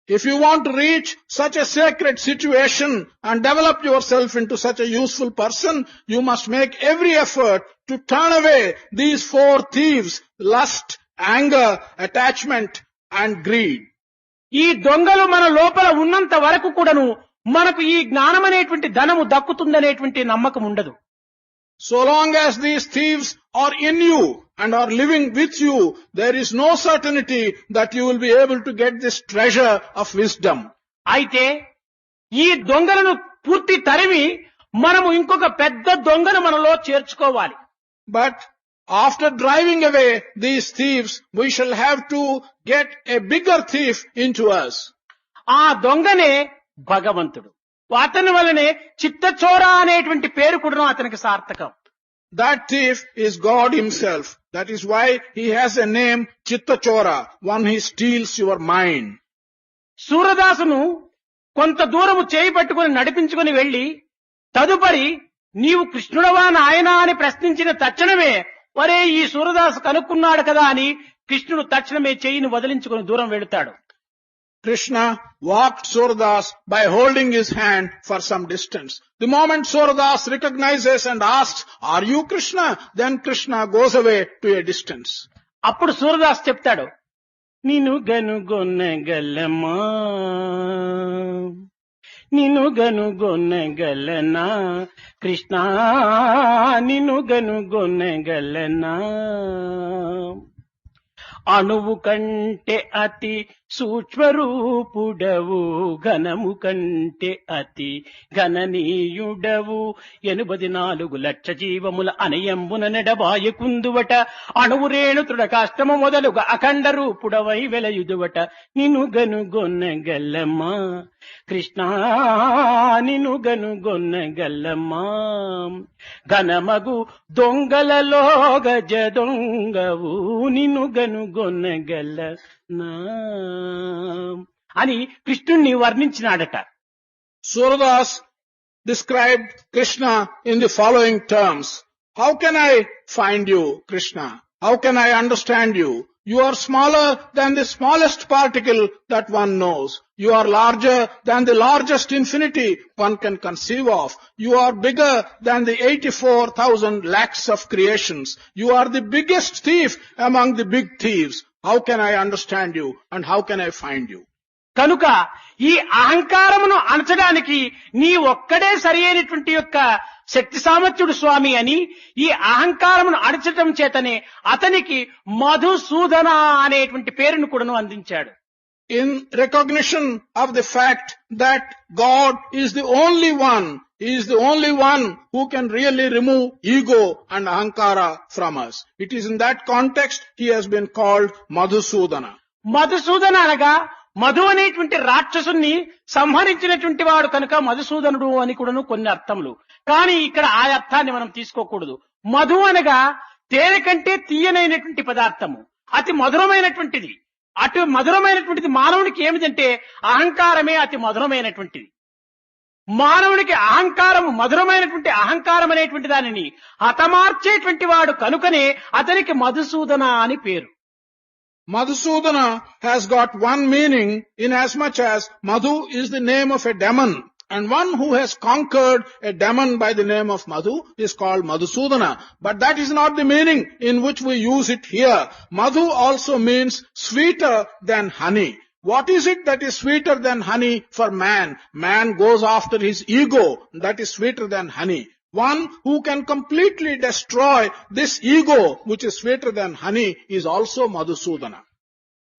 [SPEAKER 2] If you want to reach such a sacred situation and develop yourself into such a useful person, you must make every effort to turn away these 4 thieves: lust, anger, attachment and greed.
[SPEAKER 1] ఈ దొంగలు మన లోపల ఉన్నంత వరకు కూడాను మనకు ఈ జ్ఞానం అనేటువంటి ధనము దక్కుతుందనేటువంటి నమ్మకం ఉండదు.
[SPEAKER 2] So long as these thieves are in you and are living with you, there is no certainty that you will be able to get this treasure of wisdom.
[SPEAKER 1] అయితే ఈ దొంగలను పూర్తి తరిమి మనము ఇంకొక పెద్ద దొంగను మనలో చేర్చుకోవాలి.
[SPEAKER 2] But after driving away these thieves, we shall have to get a bigger thief into us.
[SPEAKER 1] ఆ దొంగనే భగవంతుడు. అతని వలనే చిత్తచోర అనేటువంటి పేరు కూడా అతనికి సార్థకం.
[SPEAKER 2] That thief is God himself. That is why he has a name Chittachora, one he steals your mind.
[SPEAKER 1] సూరదాసును కొంత దూరము చేయి పట్టుకుని నడిపించుకుని వెళ్లి తదుపరి నీవు కృష్ణుడవా నాయనా అని ప్రశ్నించిన తక్షణమే వరే ఈ సూరదాసు కనుక్కున్నాడు కదా అని కృష్ణుడు తక్షణమే చేయిని వదిలించుకుని దూరం వెళుతాడు.
[SPEAKER 2] Krishna walked Suradas by holding his hand for some distance. The moment Suradas recognizes and asks, "Are you Krishna?" then Krishna goes away to a distance.
[SPEAKER 1] అప్పుడు సూరదాస్ చెప్తాడు, నిన్ను గనుగొనగలమా, నిన్ను గనుగొనగలనా కృష్ణ, నిన్ను గనుగొనగలనా. అణువు కంటే అతి సూక్ష్మరూపుడవు, ఘనము కంటే అతి ఘననీయుడవు, 84 లక్ష జీవముల అనయంబున నెడబాయకుందువట, అణువు రేణు తృఢకాష్టము మొదలుగా అఖండ రూపుడవై వెలయుదువట, నిన్ను గనుగొన్నగల్లమ్మా కృష్ణ, నిన్ను గనుగొన్నగల్లమ్మా. ఘనమగు దొంగలలో గజ దొంగవు, నిన్ను గనుగొన్నగల్లనా అని కృష్ణుణ్ణి వర్ణించినాడట.
[SPEAKER 2] Suradas described Krishna in the following terms. How can I find you, Krishna? How can I understand you? You are smaller than the smallest particle that one knows. You are larger than the largest infinity one can conceive of. You are bigger than the 84,000 lakhs of creations. You are the biggest thief among the big thieves. How can I understand you and how can I find you?
[SPEAKER 1] కనుక ఈ అహంకారమును అణచడానికి నీ ఒక్కడే సరి అయినటువంటి యొక్క శక్తి సామర్థ్యుడు స్వామి అని, ఈ అహంకారమును అణచటం చేతనే అతనికి మధుసూదన అనేటువంటి పేరును కూడాను అందించాడు.
[SPEAKER 2] In recognition of the fact that God is the only one, He is the only one who can really remove ego and ahankara from us. It is in that context He has been called Madhusudana.
[SPEAKER 1] Madhusudana అనగా మధు అనేటువంటి రాక్షసుని సంహరించినటువంటి వాడు కనుక మధుసూదనుడు అని కూడాను కొన్ని అర్థములు. కానీ ఇక్కడ ఆ అర్థాన్ని మనం తీసుకోకూడదు. మధు అనగా తేనె కంటే తీయనైనటువంటి పదార్థము, అతి మధురమైనటువంటిది. అటు మధురమైనటువంటిది మానవునికి ఏమిటంటే అహంకారమే అతి మధురమైనటువంటిది. మానవునికి అహంకారము, మధురమైనటువంటి అహంకారం అనేటువంటి దానిని హతమార్చేటువంటి వాడు కనుకనే అతనికి మధుసూదన అని పేరు.
[SPEAKER 2] Madhusudana has got one meaning in as much as Madhu is the name of a demon, and one who has conquered a demon by the name of Madhu is called Madhusudana. But that is not the meaning in which we use it here. Madhu also means sweeter than honey. What is it that is sweeter than honey for man? Man goes after his ego, that is sweeter than honey. One who can completely destroy this ego, which is sweeter than honey, is also Madhusudana.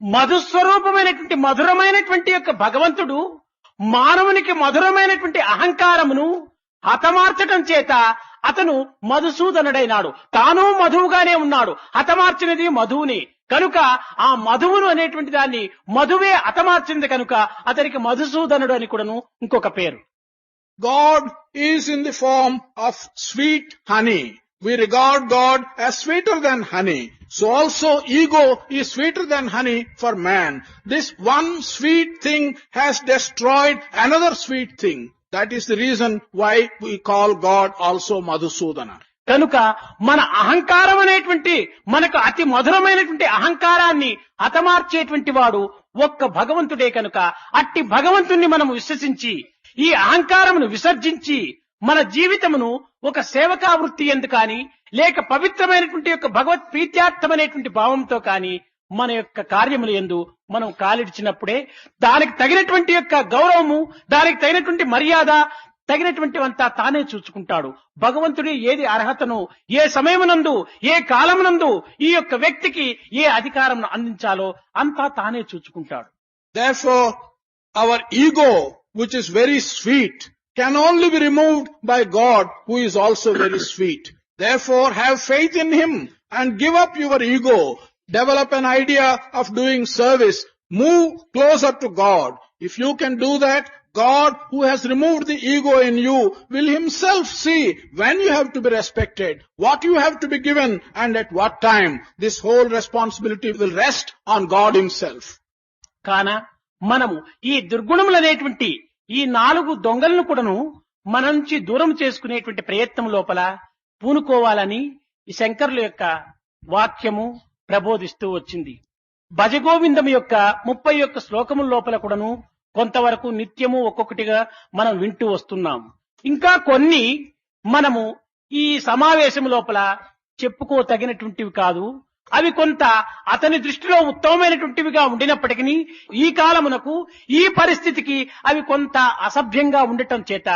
[SPEAKER 1] మధుస్వరూపమైనటువంటి మధురమైనటువంటి యొక్క భగవంతుడు మానవునికి మధురమైనటువంటి అహంకారమును హతమార్చటం చేత అతను మధుసూదనుడైనాడు. తాను మధువుగానే ఉన్నాడు, హతమార్చినది మధువుని. కనుక ఆ మధువును అనేటువంటి దాన్ని మధువే హతమార్చింది కనుక అతనికి మధుసూదనుడు అని కూడాను ఇంకొక పేరు.
[SPEAKER 2] God is in the form of sweet honey. We regard God as sweeter than honey. So also ego is sweeter than honey for man. This one sweet thing has destroyed another sweet thing. That is the reason why we call God also Madhusudana.
[SPEAKER 1] కనుక మన అహంకారం అనేటువంటి మనకు అతి మధురమైనటువంటి అహంకారాన్ని హతమార్చేటువంటి వాడు ఒక్క భగవంతుడే కనుక అట్టి భగవంతుణ్ణి మనం విశ్వసించి ఈ అహంకారమును విసర్జించి మన జీవితమును ఒక సేవకా వృత్తి ఎందు కానీ లేక పవిత్రమైనటువంటి యొక్క భగవత్ ప్రీత్యార్థమైనటువంటి భావంతో కానీ మన యొక్క కార్యములు యందు మనం కాలిడిచినప్పుడే దానికి తగినటువంటి యొక్క గౌరవము, దానికి తగినటువంటి మర్యాద, తగినటువంటివంతా తానే చూసుకుంటాడు. భగవంతుడి ఏది అర్హతను, ఏ సమయమునందు, ఏ కాలమునందు ఈ యొక్క వ్యక్తికి ఏ అధికారం అందించాలో అంతా తానే చూసుకుంటాడు.
[SPEAKER 2] Therefore, our ego, which is very sweet, can only be removed by God, who is also very sweet. Therefore, have faith in Him and give up your ego. Develop an idea of doing service. Move closer to God. If you can do that, God, who has removed the ego in you, will Himself see when you have to be respected, what you have to be given, and at what time. This whole responsibility will rest on God Himself.
[SPEAKER 1] కాన మనము ఈ దుర్గుణములనేటువంటి ఈ 4 దొంగలను కూడాను మన నుంచి దూరం చేసుకునేటువంటి ప్రయత్నం లోపల పూనుకోవాలని ఈ శంకరుల యొక్క వాక్యము ప్రబోధిస్తూ వచ్చింది. భజగోవిందం యొక్క 31 శ్లోకముల లోపల కూడాను కొంతవరకు నిత్యము ఒక్కొక్కటిగా మనం వింటూ వస్తున్నాం. ఇంకా కొన్ని మనము ఈ సమావేశం లోపల చెప్పుకోతగినటువంటివి కాదు. అవి కొంత అతని దృష్టిలో ఉత్తమమైనటువంటివిగా ఉండినప్పటికీ ఈ కాలమునకు ఈ పరిస్థితికి అవి కొంత అసభ్యంగా ఉండటం చేత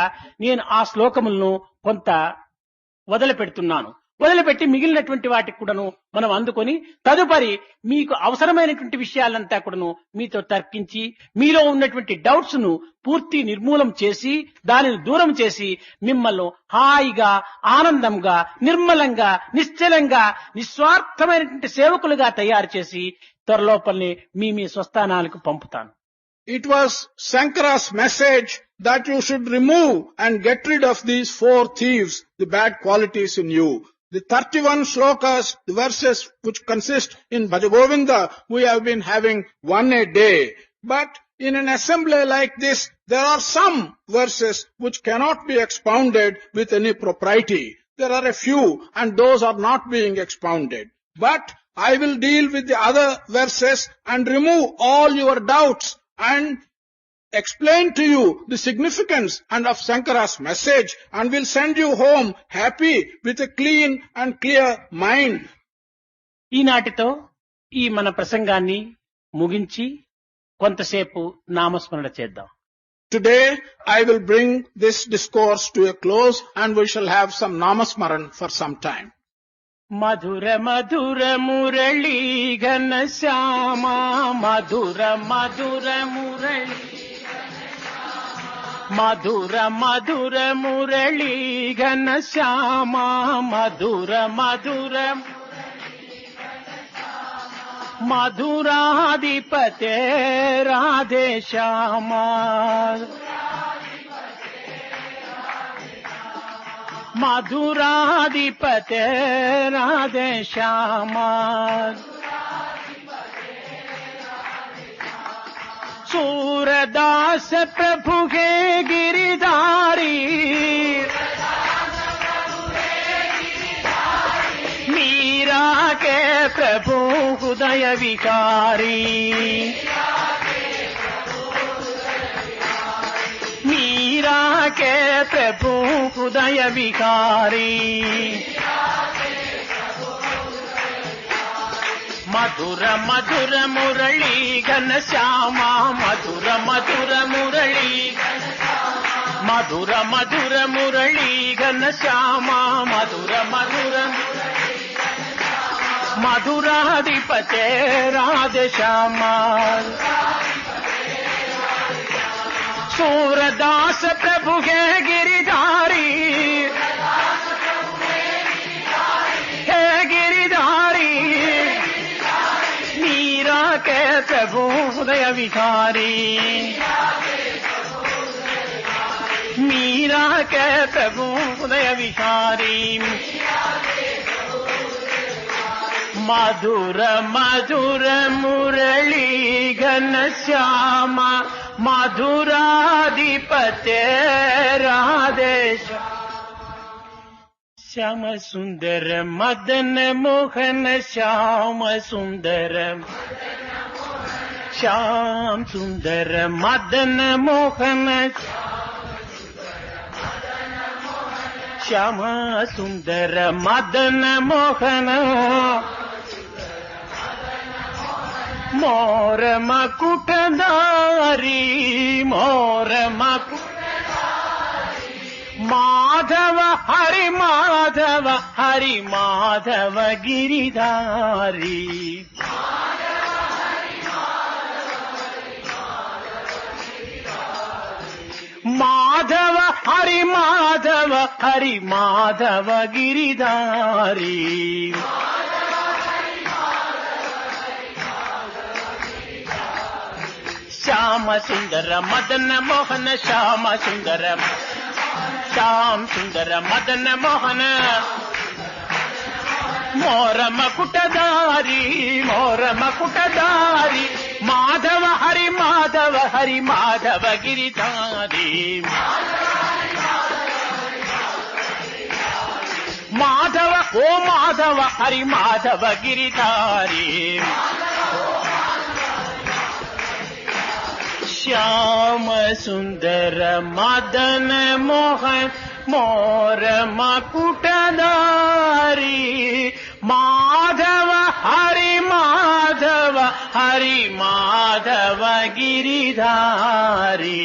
[SPEAKER 1] నేను ఆ శ్లోకములను కొంత వదిలిపెడుతున్నాను. వదిలిపెట్టి మిగిలినటువంటి వాటికి కూడాను మనం అందుకొని తదుపరి మీకు అవసరమైనటువంటి విషయాలంతా కూడాను మీతో తర్కించి మీలో ఉన్నటువంటి డౌట్స్ ను పూర్తి నిర్మూలం చేసి దానిని దూరం చేసి మిమ్మల్ని హాయిగా ఆనందంగా నిర్మలంగా నిశ్చలంగా నిస్వార్థమైనటువంటి సేవకులుగా తయారు చేసి త్వరలోపలనే మీ స్వస్థానాలకు పంపుతాను.
[SPEAKER 2] It was Shankara's message that you should remove and get rid of these 4 thieves, the bad qualities in you. The 31 shlokas, the verses which consist in Bhajagovinda, we have been having one a day. But in an assembly like this, there are some verses which cannot be expounded with any propriety. There are a few, and those are not being expounded. But I will deal with the other verses and remove all your doubts and explain to you the significance and of Shankara's message, and will send you home happy with a clean and clear mind.
[SPEAKER 1] ఈనాటితో ఈ మన ప్రసంగాన్ని ముగించి కొంతసేపు నామస్మరణ చేద్దాం.
[SPEAKER 2] Today I will bring this discourse to a close, and we shall have some namasmaran for some time.
[SPEAKER 1] మధుర మధుర మురళీ ఘన శ్యామ మధుర మధుర మురళీ మధుర మధుర మురళీ ఘన శ్యామ మధుర మధుర మధురాధిపతే రాధే శ్యామ మధురాధిపతే రాధే శ్యామ सूरदास प्रभु के गिरधारी मीरा के प्रभु हृदय विकारी मीरा के प्रभु हृदय विकारी मधुर मधुर मुरली घन श्यामा मधुर मधुर मुरली मधुर मधुर मुरली घन श्यामा मधुर मधुर मधुराधिपते राधे श्यामा सूरदास प्रभु के गिरिधारी हे गिरिधारी मीरा के प्रभु हृदय विकारी मीरा के प्रभु हृदय विकारी मधुर मधुर मुरली घन श्यामा मधुराधिपते राधे श्याम सुंदर मदन मोहन श्याम सुंदर श्याम सुंदर मदन मोहन श्याम सुंदर मदन मोहन मोर मकुटधारी मोर मकुट माधव हरि माधव हरि माधव गिरिधारी माधव हरि माधव हरि माधव गिरिधारी श्याम सुंदर मदन मोहन श्याम सुंदर श्याम सुंदर मदन मोहन मोर मकुटधारी माधव हरि माधव गिरिधारी माधव ओ माधव हरि माधव गिरिधारी श्याम सुंदर मदन मोहन मोर मकुटधारी माधव हरि माधव गिरिधारी।